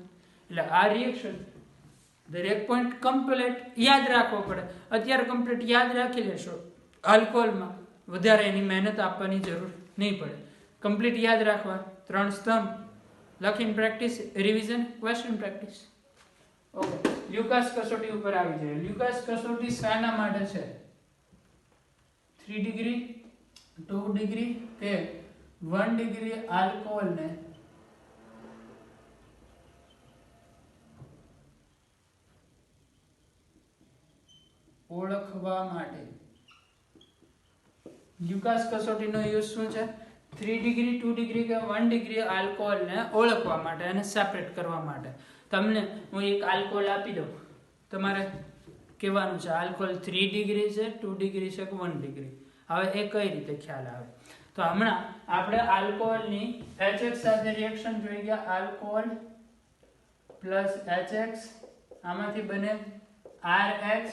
એટલે આ રિએક્શન દરેક પોઈન્ટ કમ્પ્લીટ યાદ રાખવો પડે. અત્યારે કમ્પ્લીટ યાદ રાખી લેશો, આલ્કોહોલમાં વધારે એની મહેનત આપવાની જરૂર નહીં પડે. કમ્પ્લીટ યાદ રાખવા 3 સ્તંભ લખીને practice, revision, question practice. Okay, Lucas કસોટી ઉપર આવી જાય. લ્યુકાસ કસોટી શાના માટે છે? 3 ડિગ્રી, 2 ડિગ્રી કે 1 ડિગ્રી આલ્કોહોલને ઓળખવા માટે. લ્યુકાસ કસોટીનો યુઝ શું છે? 3 ડિગ્રી, 2 ડિગ્રી કે 1 ડિગ્રી આલ્કોહોલને ઓળખવા માટે અને સેપરેટ કરવા માટે. તમને હું એક આલ્કોહોલ આપી દઉં, તમારે કહેવાનું છે આલ્કોહોલ 3 ડિગ્રી છે, 2 ડિગ્રી છે કે 1 ડિગ્રી. હવે એ કઈ રીતે ખ્યાલ આવે? તો હમણાં આપણે આલ્કોહોલની HX સાથે રિએક્શન જોઈ ગયા. આલ્કોહોલ પ્લસ HX, આમાંથી બને RH.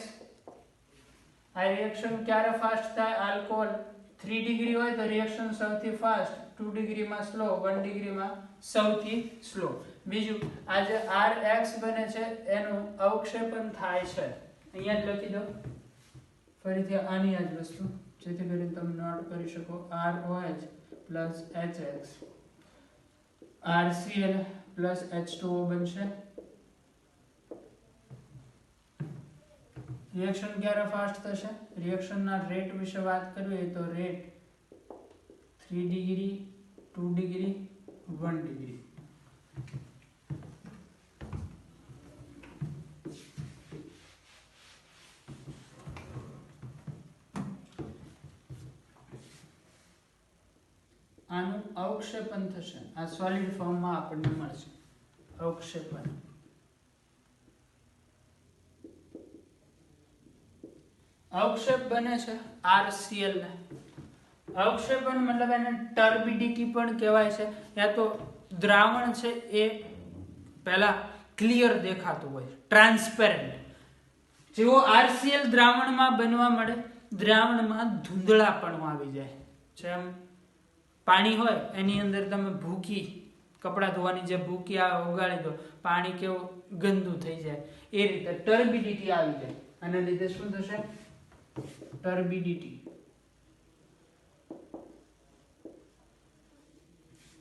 આ રિએક્શન ક્યારે ફાસ્ટ થાય? આલ્કોહોલ 3 ડિગ્રી હોય તો રિએક્શન સૌથી ફાસ્ટ, 2 ડિગ્રીમાં સ્લો, 1 ડિગ્રીમાં સૌથી સ્લો. બીજું, આ જે RH બને છે એનું અવક્ષેપન થાય છે. અહીંયા જ લખી દો ફરીથી આની આ જ વસ્તુ, જેથી કરીને તમે નોટ કરી શકો. ROH plus HX, RCl plus H2O બનશે. રિએક્શન ક્યારે ફાસ્ટ થશે? રિએક્શનના રેટ વિશે વાત કરીએ તો રેટ 3 ડિગ્રી, 2 ડિગ્રી, 1 ડિગ્રી. આનું અવક્ષેપન થશે. આ સોલિડ ફોર્મમાં આપણને મળશે અવક્ષેપન. અવક્ષેપ બને છે RCl ને. અવક્ષેપન મતલબ એને ટર્બિડિટી પણ કહેવાય છે. યા તો દ્રાવણ છે એ પહેલા ક્લિયર દેખાતું હોય, ટ્રાન્સપેરન્ટ. જેવો RCl દ્રાવણમાં બનવા મળે, દ્રાવણમાં ધૂંધળાપણું આવી જાય. જેમ પાણી હોય એની અંદર તમે ભૂકી, કપડાં ધોવાની જે ભૂકી આવે ઓગાળી દો, પાણી કેવું ગંદુ થઈ જાય, એ રીતે ટર્બિડિટી આવી જાય. આના લીધે શું થશે? ટર્બિડિટી.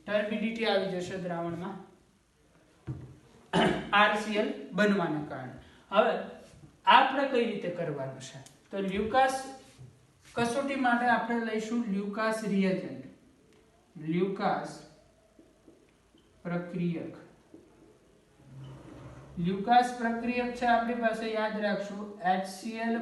ટર્બિડિટી આવી જશે દ્રાવણમાં RCl બનવાના કારણે. હવે આપણે કઈ રીતે કરવાનું છે? તો લ્યુકાસ કસોટી માટે આપણે લઈશું લ્યુકાસ રિએજન્ટ, લ્યુકાસ પ્રક્રિયક. લ્યુકાસ પ્રક્રિયક છે આપણી પાસે, યાદ રાખશું HCl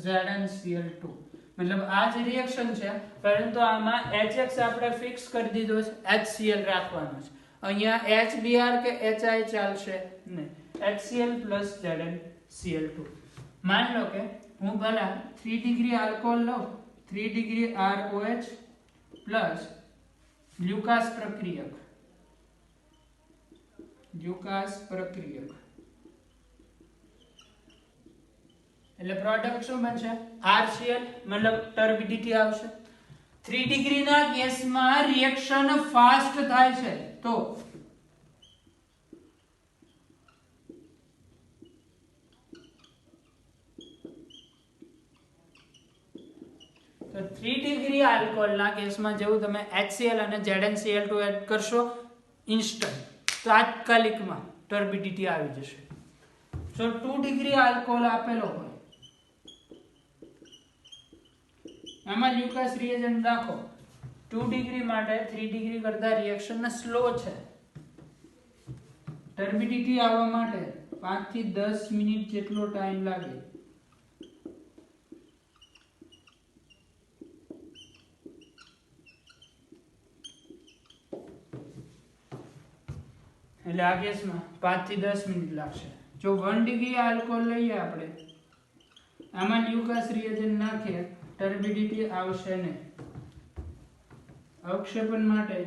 ZnCl2. મતલબ આ જ રિએક્શન છે, પરંતુ આમાં HX આપણે ફિક્સ કરી દીધો છે, HCl રાખવાનો છે. અહીંયા HBr કે HI ચાલશે નહીં, HCl ZnCl2. માન લો કે હું પહેલા 3 ડિગ્રી આલ્કોહોલ લઉં, 3 ડિગ્રી ROH પ્લસ લ્યુકાસ પ્રક્રિયક, લ્યુકાસ પ્રક્રિયક. એટલે પ્રોડક્ટ શું બનશે? RCl, મતલબ ટર્બિડિટી આવશે. 3 ડિગ્રી ના કેસમાં રિએક્શન ફાસ્ટ થાય છે તો તો 3 ડિગ્રી આલ્કોહોલના કેસમાં જેવું તમે HCl અને ZnCl2 એડ કરશો ઇન્સ્ટન્ટ તાત્કાલિકમાં ટર્બિડિટી આવી જશે. જો 2 ડિગ્રી આલ્કોહોલ આપેલો હોય એમાં લ્યુકાસ રિએજન્ટ નાખો 2 ડિગ્રી માટે 3 ડિગ્રી કરતા રિએક્શન સ્લો છે. ટર્બિડિટી આવવા માટે 5 થી 10 મિનિટ જેટલો ટાઈમ લાગે. એટલે આ કેસમાં 5 થી 10 મિનિટ લાગશે. જો 1 ડિગ્રી આલ્કોહોલ લઈએ આપણે આમાં લ્યુકાસ રિએજન્ટ નાખીએ ટર્બિડિટી આવશે નહીં. અવક્ષેપણ માટે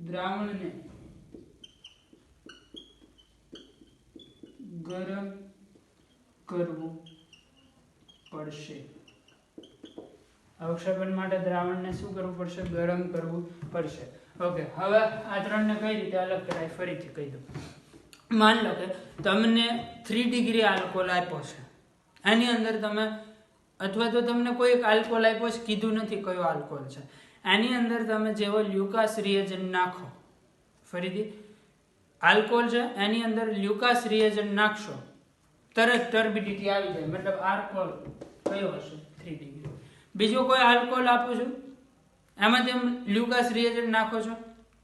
દ્રાવણને ગરમ કરવું પડશે. અવક્ષેપણ માટે દ્રાવણને શું કરવું પડશે? ગરમ કરવું પડશે. ઓકે, હવે આ ત્રણને કઈ રીતે અલગ કરાય ફરીથી કહી દઉં. માન લો કે તમને 3 ડિગ્રી આલ્કોહોલ આપ્યો છે, આની અંદર તમે અથવા તો તમને કોઈ એક આલ્કોહોલ આપ્યો છે, કીધું નથી કયો આલ્કોહોલ છે, આની અંદર તમે જેવો લ્યુકાસ રિએજન્ટ નાખો, ફરીથી આલ્કોહોલ છે એની અંદર લ્યુકાસ રિએજન્ટ નાખશો તરત ટર્બિડિટી આવી જાય. મતલબ આલ્કોહોલ કયો હશે? 3 ડિગ્રી. બીજો કોઈ આલ્કોહોલ આપો છો એમાં તેમ લ્યુકાસ રિએજન્ટ નાખો છો,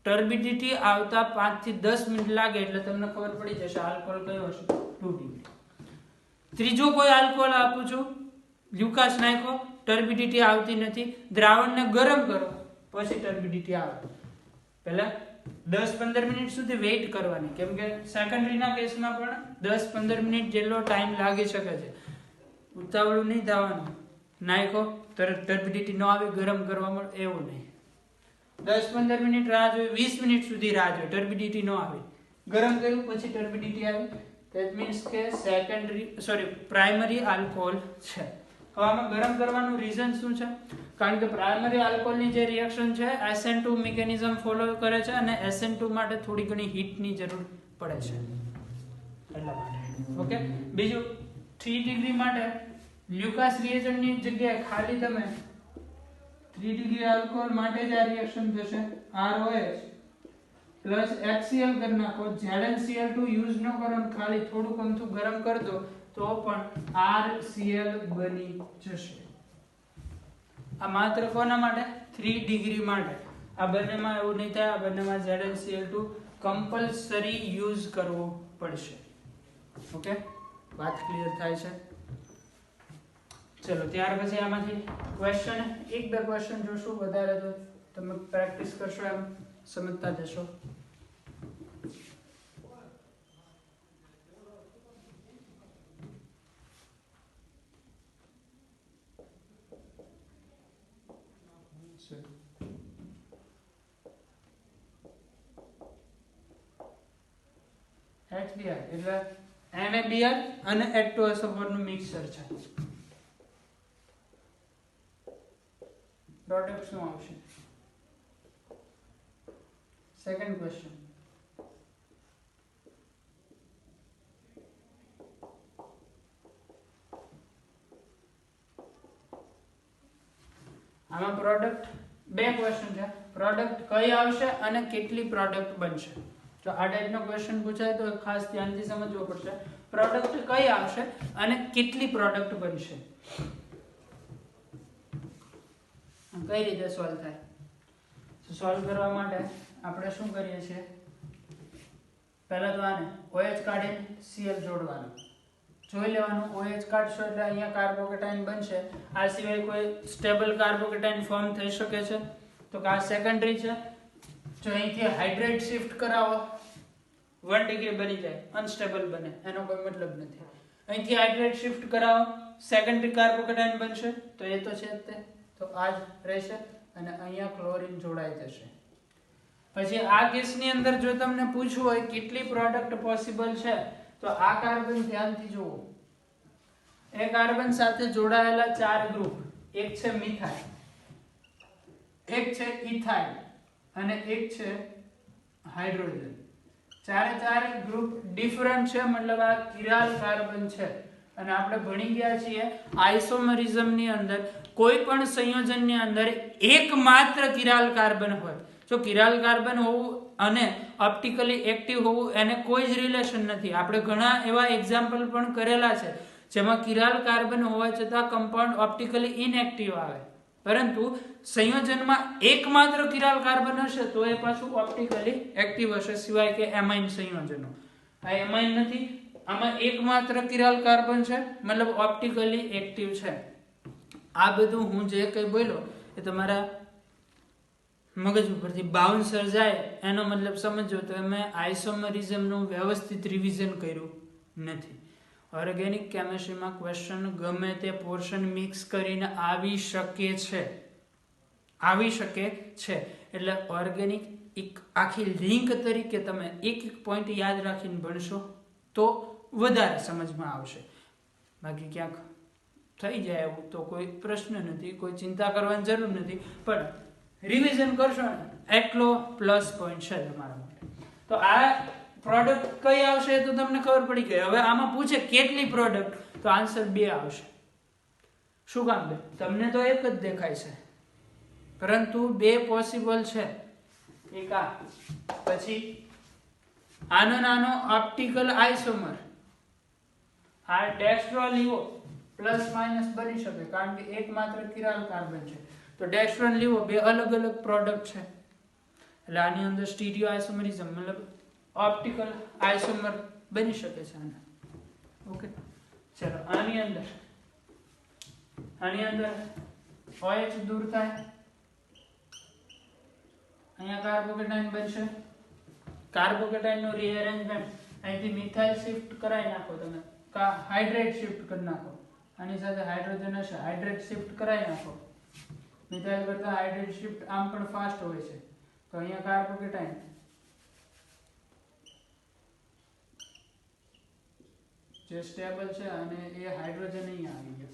ટર્બિડિટી આવતા 5 થી 10 મિનિટ લાગે એટલે તમને ખબર પડી જશે આલ્કોહોલ કયો હશે? 2 ડિગ્રી. ત્રીજો કોઈ આલ્કોહોલ આપું છું, લ્યુકાસ નાખો, ટર્બિડિટી આવતી નથી, દ્રાવણને ગરમ કરો પછી ટર્બિડિટી આવે. પહેલા 10-15 મિનિટ સુધી વેઇટ કરવાની, કેમ કે સેકન્ડરીના કેસમાં પણ 10-15 મિનિટ જેટલો ટાઈમ લાગી શકે છે. ઉતાવળું નહીં થવાનું, નાખો તરત ટર્બિડિટી ન આવે, ગરમ કરવા મળે એવું નહીં. 10-15 મિનિટ રાહ જોઈ, 20 મિનિટ સુધી રાહ જોઈ, ટર્બિડિટી ન આવે, ગરમ કર્યું પછી ટર્બિડિટી આવી. ધેટ મીન્સ કે પ્રાઇમરી આલ્કોહોલ છે. હવે આમાં ગરમ કરવાનું રીઝન શું છે? કારણ કે પ્રાઇમરી આલ્કોહોલની જે રિએક્શન છે SN2 મિકેનિઝમ ફોલો કરે છે અને SN2 માટે થોડી ઘણી હીટની જરૂર પડે છે એટલા માટે. ઓકે, બીજું 3 ડિગ્રી માટે લ્યુકાસ રિએજન્ટની જગ્યાએ ખાલી તમે 3 ડિગ્રી આલ્કોહોલ માટે જ આ રિએક્શન થશે, ROH પ્લસ HCl કરી નાખો, ZnCl2 યુઝ ન કરો ને ખાલી થોડુંક અમથું ગરમ કરી દો તો પણ RCl બની જશે. આ માત્ર કોના માટે? 3 ડિગ્રી માટે. આ બંનેમાં એવું નહીં થાય, આ બંનેમાં ZnCl2 કમ્પલસરી યુઝ કરવો પડશે. ઓકે, વાત ક્લિયર થાય છે? ચલો ત્યાર પછી આમાંથી ક્વેશ્ચન 1-2 ક્વેશ્ચન જોશું, વધારે તો તમે પ્રેક્ટિસ કરશો એમ સમજતા જશો. HBr એટલે NaBr અને H2SO4 નું મિક્સર છે. પ્રોડક્ટ શું આવશે? Second question. આમાં પ્રોડક્ટ 2 ક્વેશ્ચન છે. પ્રોડક્ટ કઈ આવશે અને કેટલી પ્રોડક્ટ બનશે? જો આ ટાઈપનો ક્વેશ્ચન પૂછાય તો ખાસ ધ્યાનથી સમજવો પડશે. પ્રોડક્ટ કઈ આવશે અને કેટલી પ્રોડક્ટ બનશે? કઈ રીતે સોલ્વ થાય? તો સોલ્વ કરવા માટે આપણે શું કરીએ છીએ? પહેલા તો આને OH કાઢીને Cl જોડવાનું, જોઈ લેવાનું. OH કાઢશો એટલે અહીંયા કાર્બોકેટાઇન બનશે. આ સિવાય કોઈ સ્ટેબલ કાર્બોકેટાઇન ફોર્મ થઈ શકે છે તો કે આ સેકન્ડરી છે. જો અહીંથી હાઇડ્રેટ શિફ્ટ કરાવો 1 ડિગ્રી બની જાય, અનસ્ટેબલ બને, એનો કોઈ મતલબ નથી. અહીંથી હાઇડ્રેટ શિફ્ટ કરાવો સેકન્ડરી કાર્બોકેટાઇન બનશે, તો એ તો છે જ તે, તો આ જ રહેશે અને અહીંયા ક્લોરીન જોડાઈ જશે. પછી આ કેસની અંદર જો તમને પૂછવું હોય કેટલી પ્રોડક્ટ પોસિબલ છે તો આ કાર્બન ધ્યાનથી જુઓ. એ કાર્બન સાથે જોડાયેલા 4 ગ્રુપ, એક છે મિથાઇલ, એક છે ઇથાઇલ અને એક છે હાઇડ્રોજન. ચારે ચાર ગ્રુપ ડિફરન્ટ છે, મતલબ આ કિરાલ કાર્બન છે. અને આપણે ભણી ગયા છીએ આઇસોમરિઝમ ની અંદર કોઈ પણ સંયોજન ની અંદર એકમાત્ર કિરાલ કાર્બન હોય. જો કિરાલ કાર્બન હોવું અને ઓપ્ટિકલી એક્ટિવ હોવું એને કોઈ જ રિલેશન નથી. આપણે ઘણા એવા એક્ઝામ્પલ પણ કરેલા છે જેમાં કિરાલ કાર્બન હોવા છતાં કમ્પાઉન્ડ ઓપ્ટિકલી ઇનએક્ટિવ આવે, પરંતુ સંયોજનમાં એકમાત્ર કિરાલ કાર્બન હશે તો એ પાછું ઓપ્ટિકલી એક્ટિવ હશે, સિવાય કે એમાઇન સંયોજનો. આ એમાઇન નથી, આમાં એકમાત્ર કિરાલ કાર્બન છે, મતલબ ઓપ્ટિકલી એક્ટિવ છે. આ બધું હું જે કંઈ બોલ્યો એ તમારા મગજ ઉપરથી બાઉન્સર જાય એનો મતલબ સમજો તો મેં આઇસોમરિઝમનું વ્યવસ્થિત રિવિઝન કર્યું નથી. ઓર્ગેનિક કેમિસ્ટ્રીમાં ક્વેશ્ચન ગમે તે પોર્શન મિક્સ કરીને આવી શકે છે. એટલે ઓર્ગેનિક એક આખી લિંક તરીકે તમે એક પોઈન્ટ યાદ રાખીને ભણશો તો વધારે સમજમાં આવશે. બાકી ક્યાંક થઈ જાય એવું તો કોઈ પ્રશ્ન નથી, કોઈ ચિંતા કરવાની જરૂર નથી, પણ રિવિઝન કરશો ને એટલો પ્લસ પોઈન્ટ છે તમારા માટે. તો આ પ્રોડક્ટ કઈ આવશે તો તમને ખબર પડી ગઈ. હવે આમાં પૂછે કેટલી પ્રોડક્ટ, તો આન્સર 2 આવશે. શું કામ 2? તમને તો એક જ દેખાય છે, પરંતુ 2 પોસિબલ છે. એક આ, પછી આનો નાનો ઓપ્ટિકલ આઇસોમર, આ ડેક્સ્ટ્રો લીવો પ્લસ માઇનસ બની શકે કારણ કે એકમાત્ર કિરાલ કાર્બન છે. તો ડેક્સ્ટ્રો અને લીવો 2 અલગ અલગ પ્રોડક્ટ છે. એટલે આની અંદર સ્ટીરિયો આઇસોમરિઝમ મતલબ ઓપ્ટિકલ આઇસોમર બની શકે છે આને. ઓકે, ચલો આની અંદર OH દૂર થાય, અહીંયા કાર્બોકેટાઇન બનશે. કાર્બોકેટાઇન નું રીઅરેન્જમેન્ટ અહીંથી મિથાઇલ શિફ્ટ કરાવી નાખો, તમે હાઇડ્રેટ શિફ્ટ કરી નાખો. આની સાથે હાઇડ્રોજન હશે, હાઇડ્રેટ શિફ્ટ કરાવી નાખો. મિથાઇલ કરતા હાઇડ્રેટ શિફ્ટ આમ પણ ફાસ્ટ હોય છે. તો અહીંયા કાર્બોકેટાઇન જે સ્ટેબલ છે અને એ હાઇડ્રોજન અહીંયા આવી ગયો.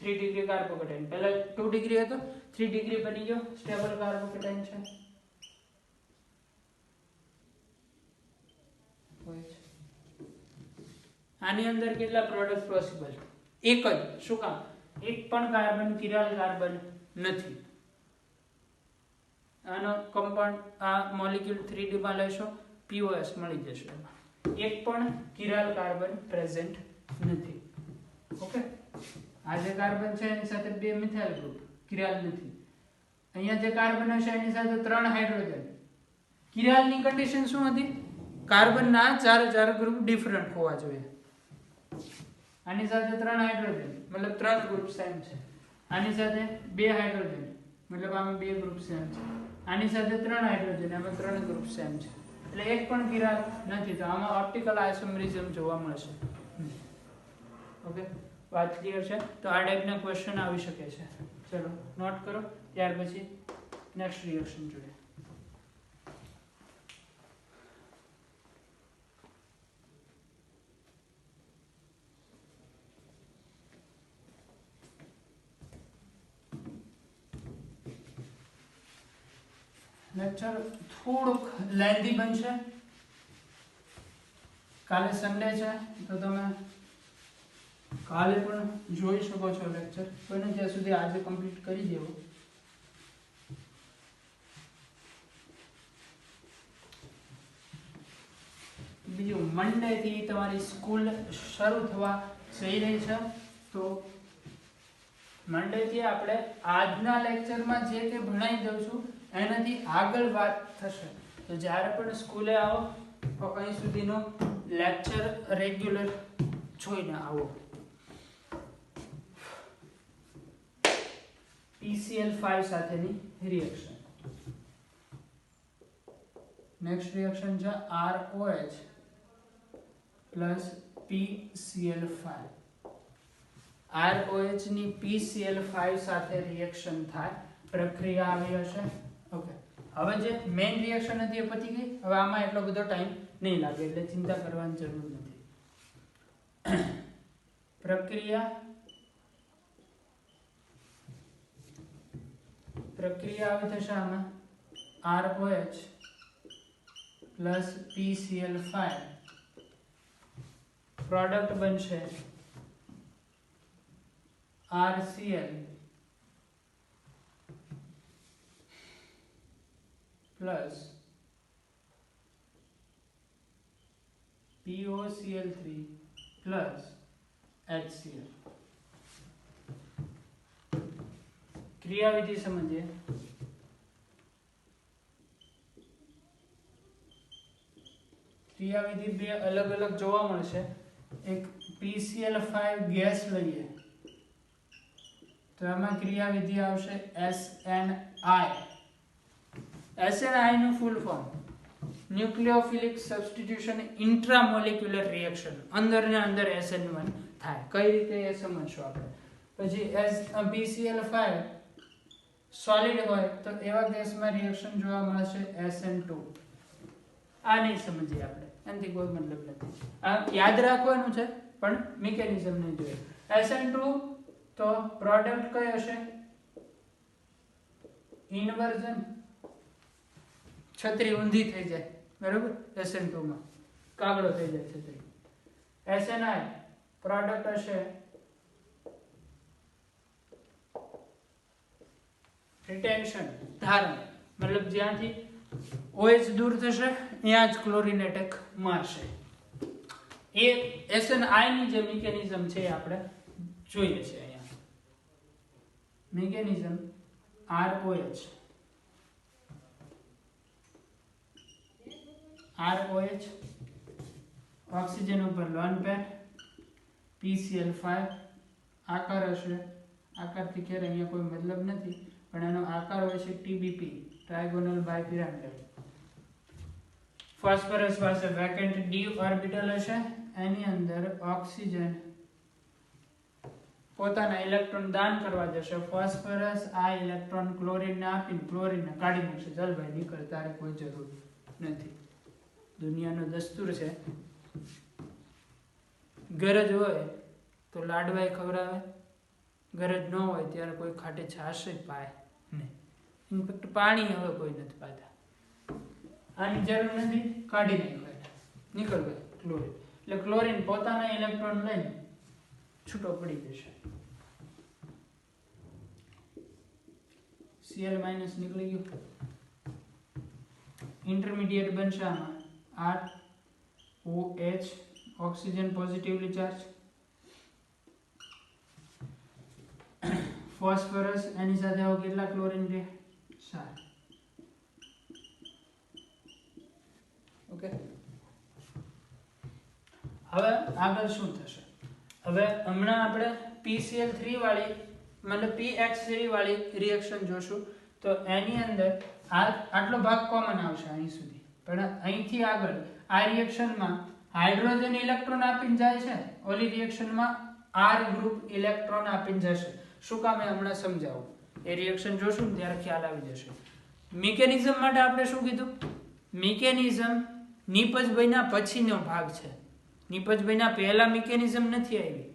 3 ડિગ્રી કાર્બોકેટાઇન, પહેલા 2 ડિગ્રી હતો, 3 ડિગ્રી બની ગયો, સ્ટેબલ કાર્બોકેટાઇન છે. આની અંદર કેટલા પ્રોડક્ટ પોસિબલ? એક જ. શું કામ? એક પણ કાર્બન કિરાલ કાર્બન નથી. આનો કમ્પાઉન્ડ આ મોલેક્યુલ 3D માં લેશો, POS મળી જશે. એક પણ કિરાલ કાર્બન પ્રેઝન્ટ નથી. ઓકે, આ જે કાર્બન છે એની સાથે 2 મિથાઇલ ગ્રુપ કિરાલ નથી. અહીંયા જે કાર્બન હશે એની સાથે 3 હાઇડ્રોજન. કિરાલની કન્ડિશન શું હતી? કાર્બનના 4 ગ્રુપ ડિફરન્ટ હોવા જોઈએ. આની સાથે 3 હાઇડ્રોજન મતલબ 3 ગ્રુપ સેમ છે. આની સાથે 2 હાઇડ્રોજન મતલબ આમાં 2 ગ્રુપ સેમ છે. આની સાથે 3 હાઇડ્રોજન, આમાં 3 ગ્રુપ સેમ છે. એટલે એક પણ કિરાલ નથી. તો આમાં ઓપ્ટિકલ આઇસોમરિઝમ જોવા મળશે. ઓકે, વાત ક્લિયર છે? તો આ ટાઈપના ક્વેશ્ચન આવી શકે છે. ચલો નોટ કરો, ત્યાર પછી નેક્સ્ટ રિએક્શન જોઈએ. લેક્ચર થોડુંક લેન્ધી બનશે. કાલે સન્ડે છે તો તમે કાલે પણ જોઈ શકો છો લેક્ચર, બને ત્યાં સુધી આજે કમ્પ્લીટ કરી દેવો. બીજું, મંડે થી તમારી સ્કૂલ શરૂ થવા જઈ રહી છે. તો મંડે થી આપણે આજના લેક્ચરમાં જે કે ભણાવી દઉં એનાથી આગળ વાત થશે. તો જ્યારે પણ સ્કૂલે આવો તો અહીં સુધીનો લેક્ચર રેગ્યુલર જોઈને આવો. PCl5 સાથેની રિએક્શન. નેક્સ્ટ રિએક્શન છે ROH પ્લસ PCl5. ROH ની PCl5 સાથે રિએક્શન થાય, પ્રક્રિયા આવી હશે. ઓકે, હવે જે મેઇન રિએક્શન હતી એ પતી ગઈ. હવે આમાં એટલો બધો ટાઈમ નહીં લાગે એટલે ચિંતા કરવાની જરૂર નથી. પ્રક્રિયા આવી થશે આમાં ROH પ્લસ PCl5 પ્રોડક્ટ બનશે RCl plus POCl3 plus HCl. ક્રિયાવિધિ સમજીએ. ક્રિયાવિધિ બે અલગ અલગ જોવા મળશે. એક PCl5 ગેસ લઈએ તો એમાં ક્રિયાવિધિ આવશે SNI. SNI નું ફૂલ ફોર્મ ન્યુક્લિયોફિલિક સબસ્ટિટ્યુશન ઇન્ટ્રામોલિક્યુલર રિએક્શન. અંદર ને અંદર SN1 થાય. કઈ રીતે એ સમજશું આપણે. પછી PCl5 સોલિડ હોય તો એવા ગેસમાં રિએક્શન જોવા મળશે SN2. આ નહીં સમજીએ આપણે, એનાથી કોઈ મતલબ નથી. આ યાદ રાખવાનું છે પણ મિકેનિઝમ નહીં જોઈએ. SN2 તો પ્રોડક્ટ કઈ હશે? ઇન્વર્ઝન. છત્રી ઊંધી થઈ જાય, બરાબર. SN2 માં કાગડો થઈ જાય છત્રી. SNI પ્રોડક્ટ હશે રિટેન્શન, ધારણ. મતલબ જ્યાંથી OH દૂર થશે ત્યાં જ ક્લોરીન એટેક મારશે. એ SNI ની જે મિકેનિઝમ છે એ આપણે જોઈએ છે અહીંયા. મિકેનિઝમ ROH ઓક્સિજન ઉપર લોન પેર, PCl5 આકાર હશે. આકારથી ક્યારે અહીંયા કોઈ મતલબ નથી પણ એનો આકાર હોય છે TBP, ટ્રાયગોનલ બાયપિરામિડલ. ફોસ્ફરસ પાસે વેકેન્ટ d ઓર્બિટલ હશે. એની અંદર ઓક્સિજન પોતાના ઇલેક્ટ્રોન દાન કરવા જશે. ફોસ્ફરસ આ ઇલેક્ટ્રોન ક્લોરીનને આપીને ક્લોરીનને કાઢી નાખશે. ચાલ ભાઈ નીકળ, તારે કોઈ જરૂર નથી. દુનિયાનો દસ્તુર છે. ગરજ હોય તો લાડવાય ખવડાવે, ગરજ ન હોય ત્યારે કોઈ ખાટે છાશ પાય નહીં. ઇનફેક્ટ પાણી હવે કોઈ નથી પાતા. આની જરૂર નથી, કાઢી નાખો, નીકળ ભાઈ ક્લોરીન. એટલે ક્લોરીન પોતાના ઇલેક્ટ્રોન લઈને છૂટો પડી જશે. Cl નીકળી ગયું. ઇન્ટરમીડિયેટ બનશે આમાં ROH, oxygen positively charge. Phosphorus એની સાથે આવો કેટલા ક્લોરીન છે? 7. ઓકે. હવે આગળ શું થશે? હવે હમણાં આપણે PCl3 વાળી મતલબ PX3 વાળી રિએક્શન જોશું. તો એની અંદર આટલો ભાગ કોમન આવશે અહીં સુધી. પણ અહીંથી આગળ આ રિએક્શનમાં હાઇડ્રોજન ઇલેક્ટ્રોન આપીને જાય છે. ઓલી રિએક્શનમાં R ગ્રુપ ઇલેક્ટ્રોન આપીને જશે. શું કામ એ હમણાં સમજાવું. એ રિએક્શન જોશું ને ત્યારે ખ્યાલ આવી જશે. મિકેનિઝમ માટે આપણે શું કીધું? મિકેનિઝમ નિપજ બન્યા પછીનો ભાગ છે. નિપજ બન્યા પહેલા મિકેનિઝમ નથી આવી.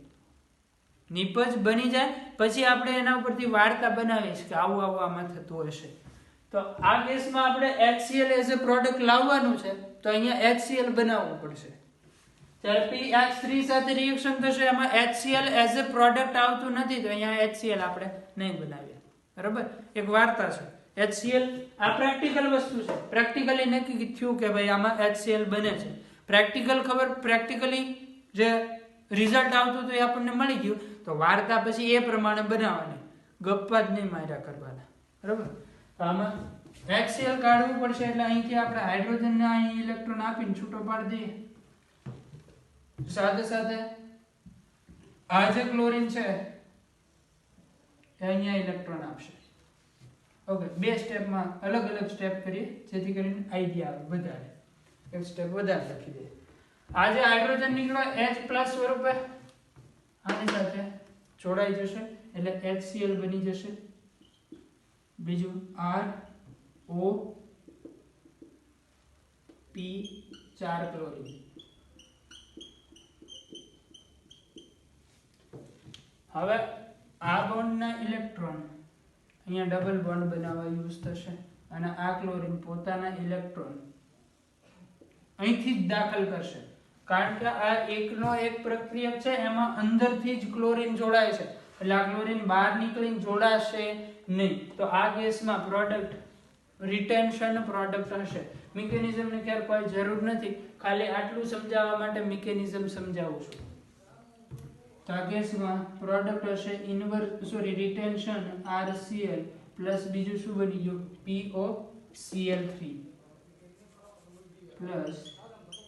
નિપજ બની જાય પછી આપણે એના ઉપરથી વાર્તા બનાવીએ કે આવું આવું આમાં થતું હશે. તો આ કેસમાં આપણે HCl એઝ અ પ્રોડક્ટ લાવવાનું છે તો અહીંયા HCl બનાવવું પડશે. જ્યારે PX3 સાથે રિએક્શન થશે એમાં HCl એઝ અ પ્રોડક્ટ આવતું નથી તો અહીંયા HCl આપણે નહીં બનાવીએ. બરાબર? એક વાર્તા છે. HCl આ પ્રેક્ટિકલ વસ્તુ છે. પ્રેક્ટિકલી નક્કી થયું કે ભાઈ આમાં HCl બને છે. પ્રેક્ટિકલ ખબર, પ્રેક્ટિકલી જે રિઝલ્ટ આવતું હતું એ આપણને મળી ગયું. તો વાર્તા પછી એ પ્રમાણે બનાવવાની, ગપ્પા જ નહીં માર્યા કરવાના. બરાબર? આમાં HCl કાઢવું પડશે એટલે અહીંથી આપણે હાઇડ્રોજનને અહીં ઇલેક્ટ્રોન આપીને છૂટો પાડી દઈએ. સાથે સાથે આ જે ક્લોરીન છે એ અહીંયા ઇલેક્ટ્રોન આપશે. ઓકે, બે સ્ટેપમાં અલગ અલગ સ્ટેપ કરીએ જેથી કરીને આઈડિયા આવે વધારે. એક સ્ટેપ વધારે લખી દઈએ. આ જે હાઇડ્રોજન નીકળ્યો H+ સ્વરૂપે આની સાથે જોડાઈ જશે એટલે HCl બની જશે. બીજું ROP4 ક્લોરીન. હવે આ બોન્ડના ઇલેક્ટ્રોન અહીંયા ડબલ બોન્ડ બનાવવા યુઝ થશે અને આ ક્લોરીન પોતાના ઇલેક્ટ્રોન અહીંથી જ દાખલ કરશે, કારણ કે આ એકનો એક પ્રક્રિયક છે, એમાં અંદરથી જ ક્લોરીન જોડાય છે, એટલે આ ક્લોરીન બહાર નીકળીને જોડાશે નહીં. તો આ કેસમાં પ્રોડક્ટ રિટેન્શન પ્રોડક્ટ હશે. મિકેનિઝમની ક્યારે કોઈ જરૂર નથી, ખાલી આટલું સમજાવવા માટે મિકેનિઝમ સમજાવું છું. તો આ કેસમાં પ્રોડક્ટ હશે રિટેન્શન RCl પ્લસ બીજું શું બની ગયું POCl3 પ્લસ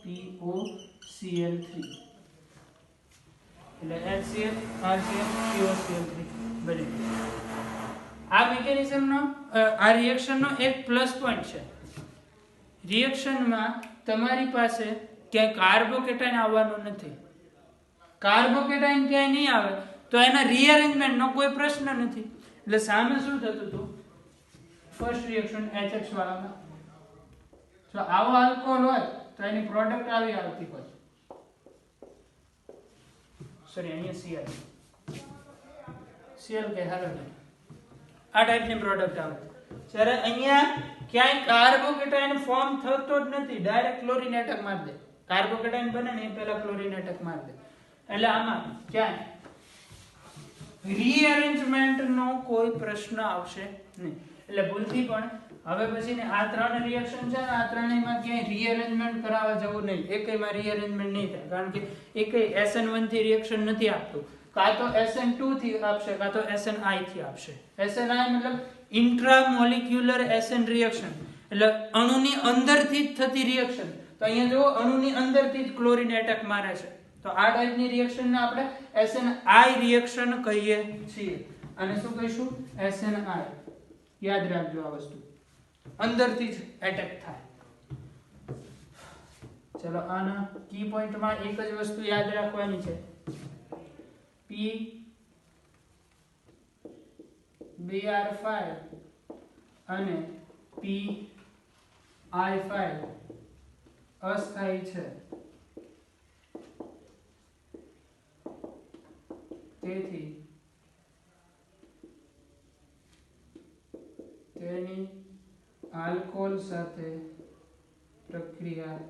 POCl3 એટલે HCl RCl POCl3 બની ગયું. આ મિકેનિઝમનો આ રિએક્શનનો એક પ્લસ પોઈન્ટ છે. રિએક્શનમાં તમારી પાસે ક્યાંય કાર્બોકેટાઇન આવવાનો નથી. કાર્બોકેટાઇન ક્યાંય નહીં આવે તો એના રીઅરેન્જમેન્ટનો કોઈ પ્રશ્ન નથી. એટલે સામે શું થતું હતું, ફર્સ્ટ રિએક્શન HX વાળામાં જો આવો આલ્કોહોલ હોય તો એની પ્રોડક્ટ આવી આવતી હોય, સોરી અહીંયા Cl કે હાલો આ ટાઈપની પ્રોડક્ટ આવે. જ્યારે અહીંયા ક્યાંય કાર્બોકેટાઇન ફોર્મ થતો જ નથી, ડાયરેક્ટ ક્લોરીન એટક મારી દે. કાર્બોકેટાઇન બને ને એ પહેલા ક્લોરીન એટક મારી દે, એટલે આમાં ક્યાંય રીઅરેન્જમેન્ટ નો કોઈ પ્રશ્ન આવશે નહીં. એટલે ભૂલથી પણ હવે પછી ને આ ત્રણ રિએક્શન છે ને આ ત્રણેયમાં ક્યાંય રીઅરેન્જમેન્ટ કરાવવા જવું નહીં. એકમાં રીઅરેન્જમેન્ટ નહીં થાય, કારણ કે એકય SN1 થી રિએક્શન નથી આપતું. કાં તો SN2 થી આપશે, કાં તો SNI થી આપશે. SNI મતલબ ઇન્ટ્રામોલિક્યુલર SN રિએક્શન, એટલે અણુની અંદરથી જ થતી રિએક્શન. તો અહીંયા જો અણુની અંદરથી જ ક્લોરીન એટક મારે છે, તો આ ટાઈપની રિએક્શનને આપણે SNI રિએક્શન કહીએ છીએ. અને શું કહીશું SNI. યાદ રાખજો આ વસ્તુ, અંદરથી જ એટેક થાય. ચલો આના કી પોઈન્ટમાં એક જ વસ્તુ યાદ રાખવાની છે, PBr5 અને PI5 અસ્થાયી છે, તેથી તેની આલ્કોહોલ સાથે પ્રક્રિયા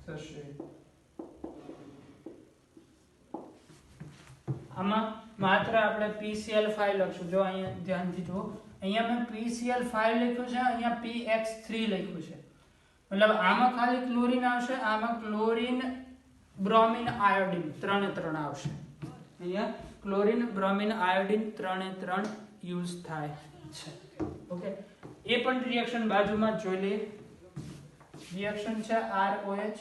થશે. આમાં માત્ર આપણે PCl5 લખશું. જો અહીંયા ધ્યાનથી જુઓ, અહીંયા મેં PCl5 લખ્યું છે, અહીંયા PX3 લખ્યું છે. મતલબ આમાં ખાલી ક્લોરીન આવશે, આમાં ક્લોરીન બ્રોમિન આયોડિન ત્રણે ત્રણ આવશે. અહીંયા ક્લોરીન બ્રોમિન આયોડિન ત્રણે ત્રણ યુઝ થાય છે. ઓકે, એ પણ રિએક્શન બાજુમાં જોઈ લઈએ. રિએક્શન છે ROH.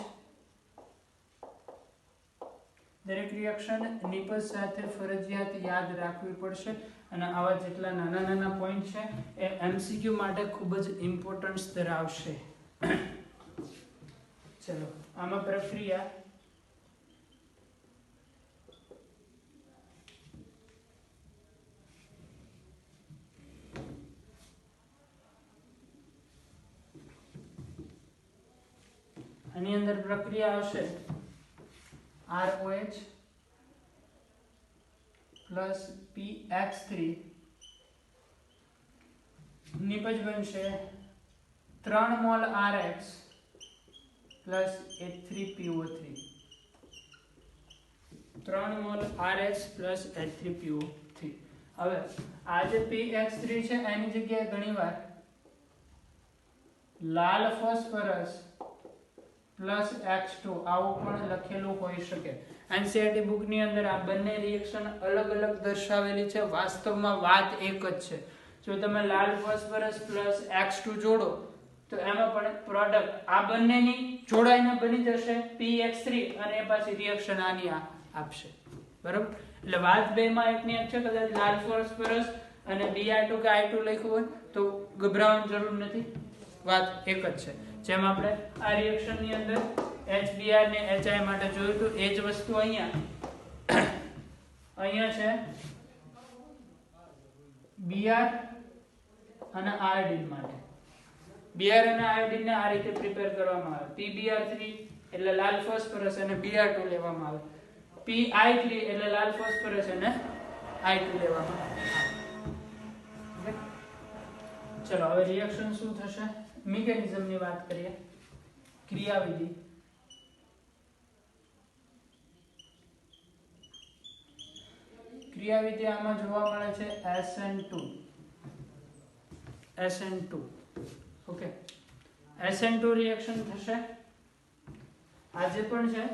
દરેક રિએક્શન નિપજ સાથે ફરજિયાત યાદ રાખવી પડશે, અને આવા જેટલા નાના નાના પોઈન્ટ છે એ MCQ માટે ખૂબ જ ઇમ્પોર્ટન્સ ધરાવશે. ચલો આમાં પ્રક્રિયા આની અંદર પ્રક્રિયા આવશે ROH પ્લસ PX3 નિપજ બનશે 3 mall RX plus H3PO3. 3 mall RX plus H3PO3. હવે આ જે PX3 છે એની જગ્યાએ ઘણીવાર લાલ ફોસ્ફરસ પ્લસ X2 આવું પણ લખેલું હોઈ શકે. NCERT બુક ની અંદર આ બંને રિએક્શન અલગ અલગ દર્શાવેલી છે, વાસ્તવમાં વાત એક જ છે. જો તમે લાલ ફોસ્ફરસ પ્લસ X2 જોડો તો એમાં પણ પ્રોડક્ટ આ બંનેની જોડાઈને બની જશે PX3, અને એ પાછી રિએક્શન આની આપશે. બરાબર, એટલે વાત બે માં એકની એક છે. કદાચ લાલ ફોસ્ફરસ અને Bi2 કે I2 લખ્યું હોય તો ગભરાવાની જરૂર નથી, વાત એક જ છે. જેમ આપણે આ રિએક્શન ની અંદર HBr ને HI માટે જોયું હતું, એ જ વસ્તુ અહીંયા છે Br અને આયોડિન માટે. Br અને આયોડિન ને આ રીતે પ્રિપેર કરવામાં આવે. PBr3 એટલે લાલ ફોસ્ફરસ અને Br2 લેવામાં આવે. PI3 એટલે લાલ ફોસ્ફરસ અને I2 લેવામાં આવે. ચલો હવે રિએક્શન શું થશે મિકેનિઝમ ની વાત કરીએ ક્રિયાવિધિ આમાં જોવા મળે છે SN2 ઓકે SN2 રિએક્શન થશે આ જે પણ છે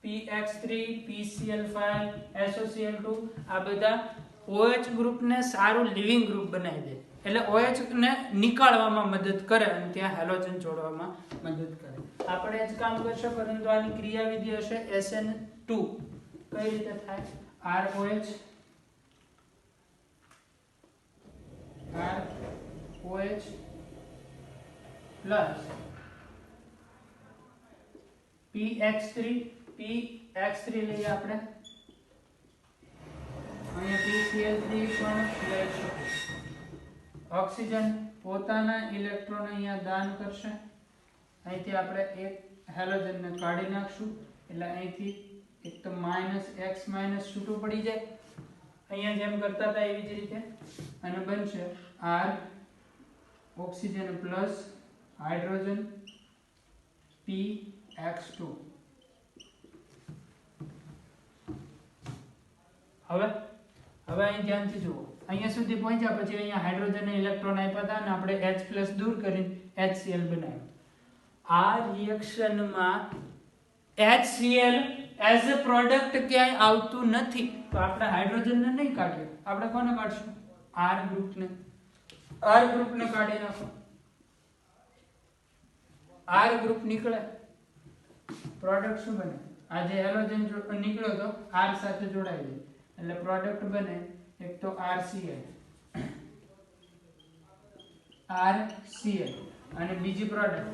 PX3 PCl5 SOCl2 આ બધા OH ગ્રુપ ને સારું લિવિંગ ગ્રુપ બનાવી દે એટલે OH ને નીકાળવામાં મદદ કરે અને ત્યાં હેલોજન જોડવામાં મદદ કરે આપણે જ કામ કરશે પરંતુ આની ક્રિયાવિધિ હશે SN2 કઈ રીતે થાય ROH plus PX3 લઈએ આપણે અહીંયા PCl3 પણ લઈ શકીએ ઓક્સિજન પોતાના ઇલેક્ટ્રોન અહીંયા દાન કરશે અહીંથી આપણે એક હેલોજન ને કાઢી નાખશું એટલે અહીંથી એક તો -x છૂટું પડી જાય અહીંયા જેમ કરતા હતા એવી જ રીતે અને બનશે R oxygen plus hydrogen PX2 હવે અહીં ધ્યાનથી જુઓ અહીંયા સુધી પહોંચ્યા પછી અહીંયા હાઇડ્રોજન ઇલેક્ટ્રોન આપ્યા હતા અને આપણે H+ દૂર કરીને HCl બનાવ્યું આ રિએક્શનમાં HCl એઝ અ પ્રોડક્ટ ક્યાંય આવતું નથી તો આપણે હાઇડ્રોજનને નહીં કાઢીએ આપણે કોને કાઢશું R ગ્રુપને કાઢી નાખો R ગ્રુપ નીકળે પ્રોડક્ટ શું બને આ જે હેલોજન નીકળ્યો તો R સાથે જોડાઈ જાય એટલે પ્રોડક્ટ બને એક તો RCl અને બીજી પ્રોડક્ટ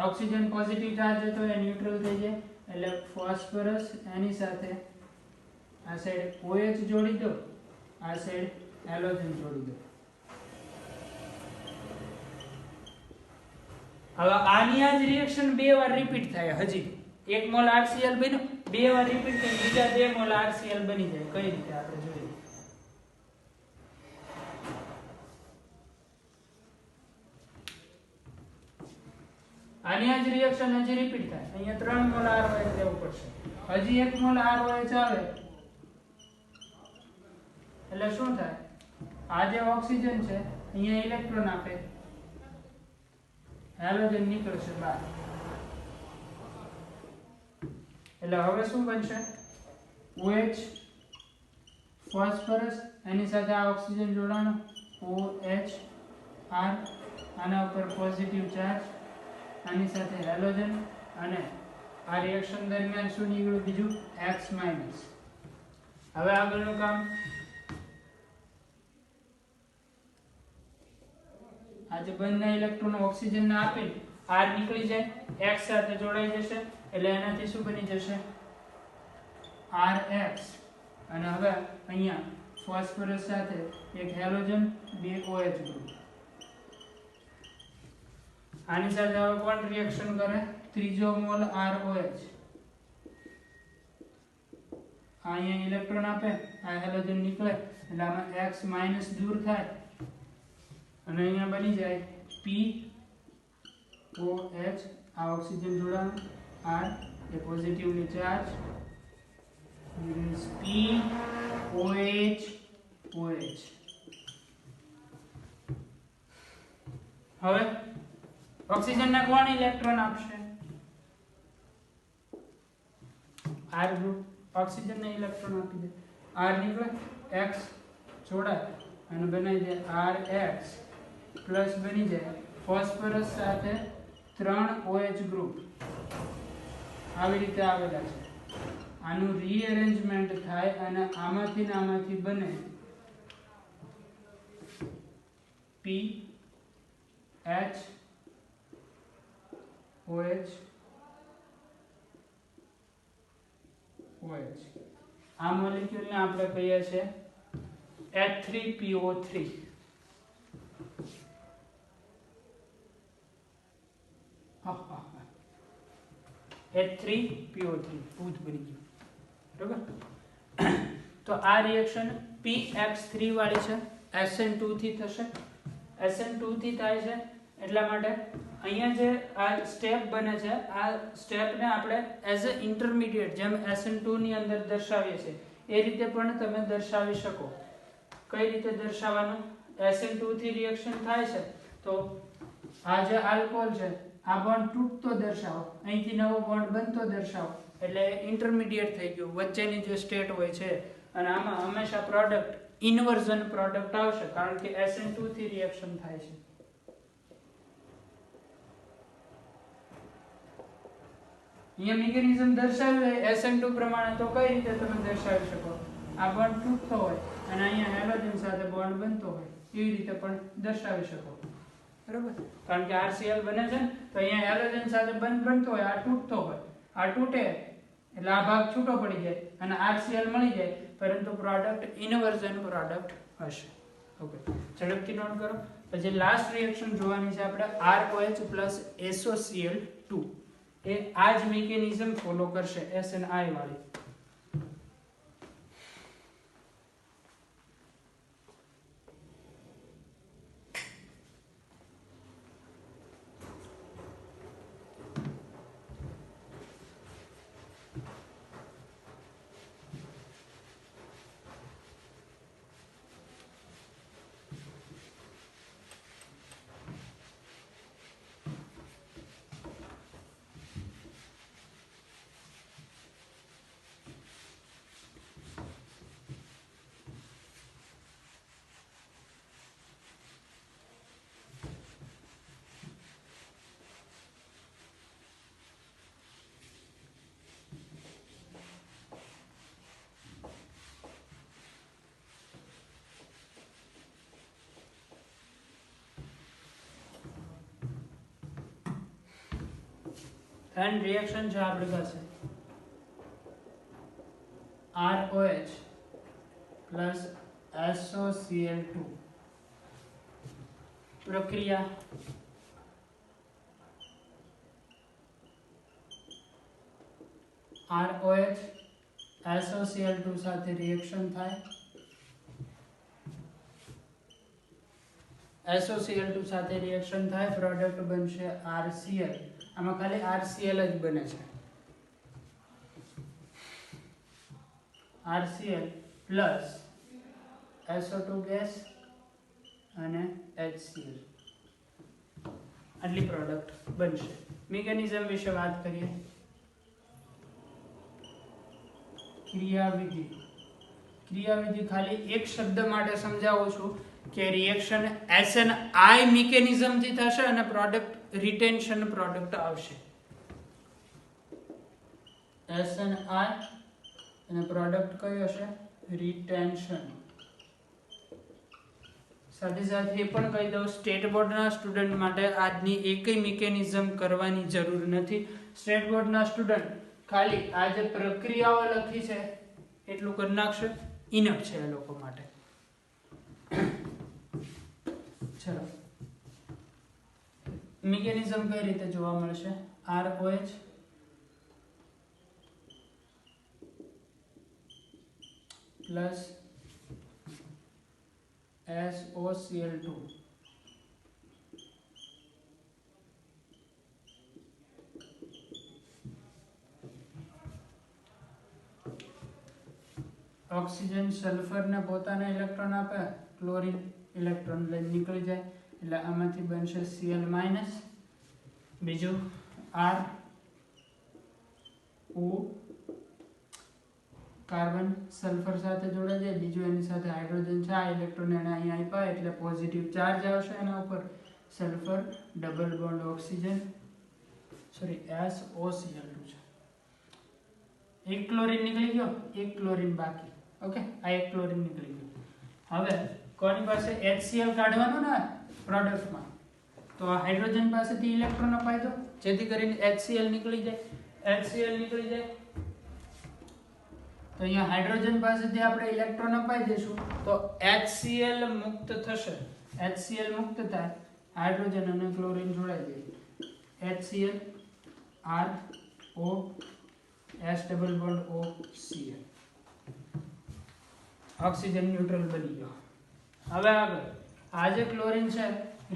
ઓક્સિજન પોઝિટિવ ચાર્જ હતો એ ન્યુટ્રલ થઈ જાય એટલે ફોસ્ફરસ એની સાથે આ સાઈડ OH જોડી દો આ સાઈડ હેલોજન જોડી દો હવે આની આ જ રિએક્શન બે વાર રિપીટ થાય હજી 1 મોલ RCl બન્યું બે વાર રિપીટ થાય બીજા 2 મોલ RCl બની જાય કઈ રીતે આપણે જોઈએ આની આ જ રિએક્શન હજી રિપીટ થાય અહીંયા 3 મોલ ROH લેવું પડશે હજી 1 મોલ ROH આવે એટલે શું થાય આ જે ઓક્સિજન છે અહીંયા ઇલેક્ટ્રોન આપે હેલોજન નીકળશે બહાર એટલે હવે શું બનશે OH ફોસ્ફરસ એની સાથે આ ઓક્સિજન જોડાણો OH R આના ઉપર પોઝિટિવ ચાર્જ આની સાથે હેલોજન અને આ રિએક્શન દરમિયાન શું નીકળ્યું બીજું X-. હવે આગળનું કામ આ જે બંને ઇલેક્ટ્રોન ઓક્સિજન ને આપીને R નીકળી જાય X સાથે જોડાઈ જશે એટલે એનાથી શું બની જશે RX અને હવે અહીંયા ફોસ્ફરસ સાથે એક હેલોજન બે OH ગ્રુપ આની સાથે હવે કોણ રિએક્શન કરે ત્રીજો મોલ ROH અહીંયા ઇલેક્ટ્રોન આપે આ હેલોજન નીકળે એટલે આમાં X- દૂર થાય અને અહીંયા બની જાય POH આ ઓક્સિજન જોડાણ R એ positively charge means POH OH હવે ઓક્સિજન ને કોણ ઇલેક્ટ્રોન આપશે R ગ્રુપ ઓક્સિજન ને ઇલેક્ટ્રોન આપી દે R નીકળે X જોડાય અને બનાવી દે RX પ્લસ બની જાય ફોસ્ફરસ સાથે 3 OH ગ્રુપ આવી રીતે આવેલા છે આનું રીઅરેન્જમેન્ટ થાય અને આમાંથી બને PH OH OH આ મોલેક્યુલ ને આપણે કહીએ છીએ H3PO3 H3PO3 ભૂત બની ગયું બરાબર તો આ રિએક્શન PX3 વાળી છે SN2 થી થશે SN2 થી થાય છે એટલા માટે અહીંયા જે આ સ્ટેપ બને છે આ સ્ટેપને આપણે એઝ અ ઇન્ટરમીડિયેટ જેમ SN2 ની અંદર દર્શાવીએ છીએ એ રીતે પણ તમે દર્શાવી શકો. કઈ રીતે દર્શાવવાનું? SN2 થી રિએક્શન થાય છે તો આ જે આલ્કોહોલ છે આ બોન્ડ તૂટતો દર્શાવો, અહીંથી નવો બોન્ડ બનતો દર્શાવો, એટલે ઇન્ટરમીડિયેટ થઈ ગયું, વચ્ચેની જે સ્ટેટ હોય છે. અને આમાં હંમેશા પ્રોડક્ટ ઇન્વર્ઝન પ્રોડક્ટ આવશે કારણ કે SN2 થી રિએક્શન થાય છે. અહીંયા મિકેનિઝમ દર્શાવ્યું હોય SN2 પ્રમાણે તો કઈ રીતે તમે દર્શાવી શકો? આ બોન્ડ તૂટતો હોય અને અહીંયા હેલોજન સાથે બોન્ડ બનતો હોય એવી રીતે પણ દર્શાવી શકો. બરોબર? કારણ કે RCl બને છે ને તો અહીંયા હેલોજન સાથે બંધ બનતો હોય, આ તૂટતો હોય, આ તૂટે એટલે આ ભાગ છૂટો પડી જાય અને RCl મળી જાય, પરંતુ પ્રોડક્ટ ઇન્વર્ઝન પ્રોડક્ટ હશે. ઓકે, ઝડપથી નોટ કરો. પછી લાસ્ટ રિએક્શન જોવાની છે આપણે ROH SOCl2. એ આ જ મિકેનિઝમ ફોલો કરશે SNI વાળી. એન્ડ રિએક્શન છે આપણી પાસે ROH પ્લસ SOCl2. પ્રક્રિયા ROH SOCl2 સાથે રિએક્શન થાય, SOCl2 સાથે રિએક્શન થાય, પ્રોડક્ટ બનશે RCl. આમાં ખાલી RCl જ બને છે. RCl પ્લસ SO2 ગેસ અને HCl આટલી પ્રોડક્ટ બનશે. મિકેનિઝમ વિશે વાત કરીએ. ક્રિયાવિધિ ખાલી એક શબ્દ માટે સમજાવું છું કે રિએક્શન SNI મિકેનિઝમ થી થશે અને પ્રોડક્ટ રિટેન્શન પ્રોડક્ટ આવશે. SNI અને પ્રોડક્ટ કયો હશે? રિટેન્શન. સાથે સાથે એ પણ કહી દઉં, સ્ટેટ બોર્ડના સ્ટુડન્ટ માટે આજની એકય મિકેનિઝમ કરવાની જરૂર નથી. સ્ટેટ બોર્ડના સ્ટુડન્ટ ખાલી આ જે પ્રક્રિયાઓ લખી છે એટલું કરી નાખશે, ઇનફ છે એ લોકો માટે. ચલો, મિકેનિઝમ કઈ રીતે જોવા મળશે? ROH પ્લસ SOCl2 ઓક્સિજન સલ્ફરને પોતાના ઇલેક્ટ્રોન આપે, ક્લોરીન ઇલેક્ટ્રોન લઈને નીકળી જાય એટલે આમાંથી બનશે Cl-. બીજું RO કાર્બન સલ્ફર સાથે જોડાઈ જાય, બીજું એની સાથે હાઇડ્રોજન છે, આ ઇલેક્ટ્રોન એને અહીંયા આપ્યા એટલે પોઝિટિવ ચાર્જ આવશે એના ઉપર. Sulphur double bond oxygen SOCl2 છે. એક ક્લોરીન નીકળી ગયો, એક ક્લોરીન બાકી. ઓકે, આ એક ક્લોરીન નીકળી ગયો. હવે કોની પાસે HCl કાઢવાનું ને પ્રોડક્ટમાં, તો આ હાઇડ્રોજન પાસેથી ઇલેક્ટ્રોન અપાઈ દો જેથી કરીને HCl નીકળી જાય. HCl નીકળી જાય તો અહીંયા હાઇડ્રોજન પાસેથી આપણે ઇલેક્ટ્રોન અપાઈ દઈશું તો HCl મુક્ત થશે. HCl મુક્ત થાય, હાઇડ્રોજન અને ક્લોરીન જોડાઈ જાય. HCl RO S double bond O Cl. Oxygen neutral બની ગયો. હવે આગળ આ જે ક્લોરીન છે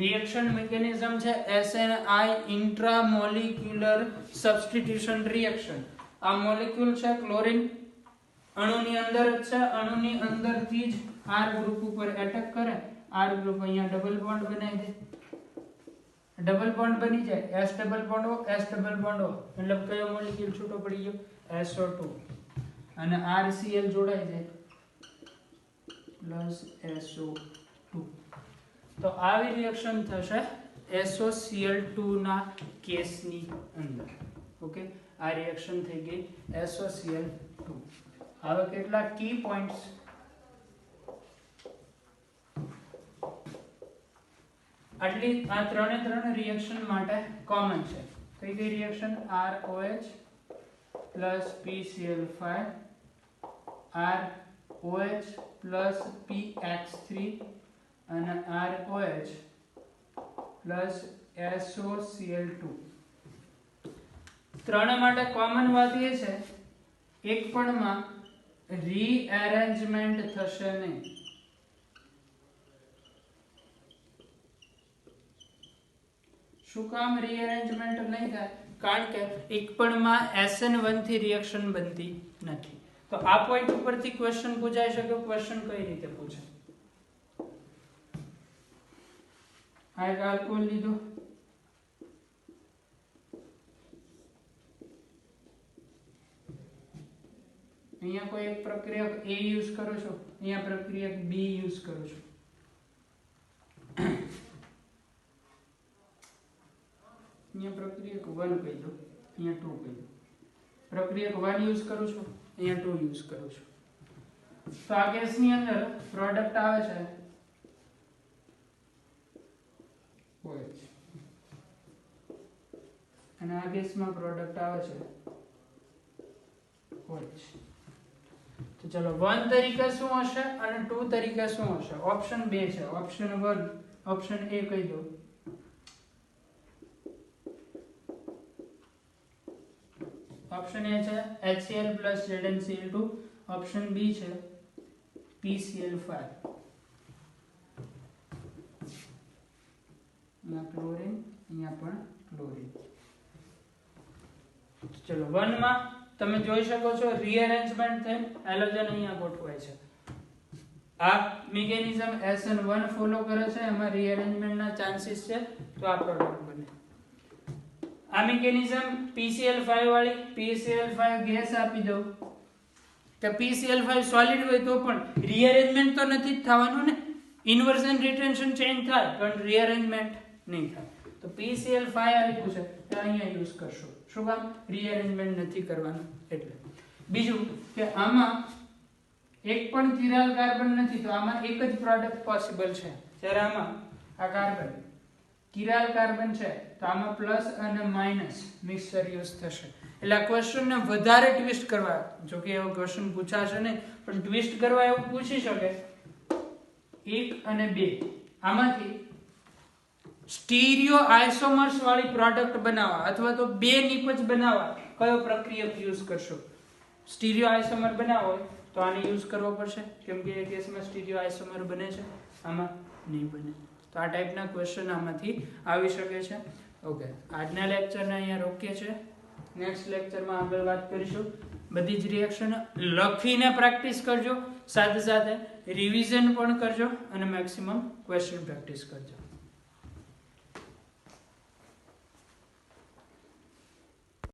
રિએક્શન મિકેનિઝમ છે SNI ઇન્ટ્રામોલિક્યુલર સબસ્ટિટ્યુશન રિએક્શન. આ મોલેક્યુલ છે ક્લોરીન અણુની અંદર જ છે, અણુની અંદરથી જ R ગ્રુપ ઉપર એટેક કરે. R ગ્રુપ અહીંયા ડબલ બોન્ડ બનાવી દે, ડબલ બોન્ડ બની જાય, S double bond O S double bond O, મતલબ કયો મોલેક્યુલ છૂટો પડી ગયો SO2 અને RCl જોડાઈ જાય પ્લસ SO2. તો આવી રિએક્શન થશે SOCl2 ના કેસની અંદર. ઓકે, આ રિએક્શન થઈ ગઈ SOCl2. હવે કેટલા કી પોઈન્ટ્સ આટલી આ ત્રણ રિએક્શન માટે કોમન છે. કઈ કઈ reaction? ROH plus PCl5, ROH plus PX3 અને ROH પ્લસ SOCl2. ત્રણ માટે કોમન વાત એ છે એક પણ માં રીએરેન્જમેન્ટ થશે નહીં. શું કામ રીએરેન્જમેન્ટ નહીં થાય? કારણ કે એક પણ માં SN1 થી રિએક્શન બનતી નથી. તો આ પોઈન્ટ ઉપરથી ક્વેશ્ચન પૂછાઈ શકે. ક્વેશ્ચન કઈ રીતે પૂછે? આ એક આલ્કોહોલ લીધો, અહીંયા કોઈ એક પ્રક્રિયક A યુઝ કરો છો, અહીંયા પ્રક્રિયક B યુઝ કરો છો. અહીંયા પ્રક્રિયક 1 કહી દો, અહીંયા 2 કહી દો. પ્રક્રિયક 1 યુઝ કરું છું, અહીંયા 2 યુઝ કરું છું. તો આ કેસની અંદર પ્રોડક્ટ આવે છે OH અને આ કેસમાં પ્રોડક્ટ આવે છે OH. તો ચલો 1 તરીકે શું હશે અને 2 તરીકે શું હશે? ઓપ્શન 2 છે. ઓપ્શન 1 ઓપ્શન A કહી દો. ઓપ્શન A છે HCl plus ZnCl2. Option B છે PCl5. અહીંયા ક્લોરીન, અહીંયા પણ ક્લોરીન. ચલો 1 માં તમે જોઈ શકો છો રીઅરેન્જમેન્ટ થઈને હેલોજન અહીંયા ગોઠવાય છે. આ મિકેનિઝમ SN1 ફોલો કરે છે, એમાં રીઅરેન્જમેન્ટના ચાન્સીસ છે, તો આ પ્રોડક્ટ બને. આ મિકેનિઝમ PCl5 વાળી, PCl5 ગેસ આપી દો કે PCl5 સોલિડ હોય તો પણ રીઅરેન્જમેન્ટ તો નથી જ થવાનું ને. ઇન્વર્ઝન રિટેન્શન ચેન્જ થાય પણ રીઅરેન્જમેન્ટ નહીં થાય. તો PCl5 આપ્યું છે તો અહીંયા યુઝ કરશો. શું કામ? રીઅરેન્જમેન્ટ નથી કરવાનું એટલે. બીજું કે આમાં એક પણ ચિરાલ કાર્બન નથી, તો આમાં એક જ પ્રોડક્ટ પોસિબલ છે. જ્યારે આમાં આ કાર્બન કિરાલ કાર્બન છે તો આમાં પ્લસ અને માઇનસ મિક્સચર યુઝ થશે. એટલે આ ક્વેશ્ચનને વધારે ટ્વિસ્ટ કરવા, જો કે એવો ક્વેશ્ચન પૂછાશે નહીં, પણ ટ્વિસ્ટ કરવા એવું પૂછી શકે 1 અને 2 આમાંથી સ્ટીરિયો આઇસોમર્સ વાળી પ્રોડક્ટ બનાવવા અથવા તો બે નિપજ બનાવવા કયો પ્રક્રિયક યુઝ કરશો? સ્ટીરિયો આઇસોમર બનાવવો હોય તો આને યુઝ કરવો પડશે, કેમ કે એ કેસમાં સ્ટીરિયો આઇસોમર બને છે, આમાં નહીં બને. તો આ ટાઈપના ક્વેશ્ચન આમાંથી આવી શકે છે. ઓકે, આજના લેક્ચરને અહીંયા રોકીએ છીએ. નેક્સ્ટ લેક્ચરમાં આગળ વાત કરીશું. બધી જ રિએક્શન લખીને પ્રેક્ટિસ કરજો, સાથે સાથે રિવિઝન પણ કરજો અને મેક્સિમમ ક્વેશ્ચન પ્રેક્ટિસ કરજો.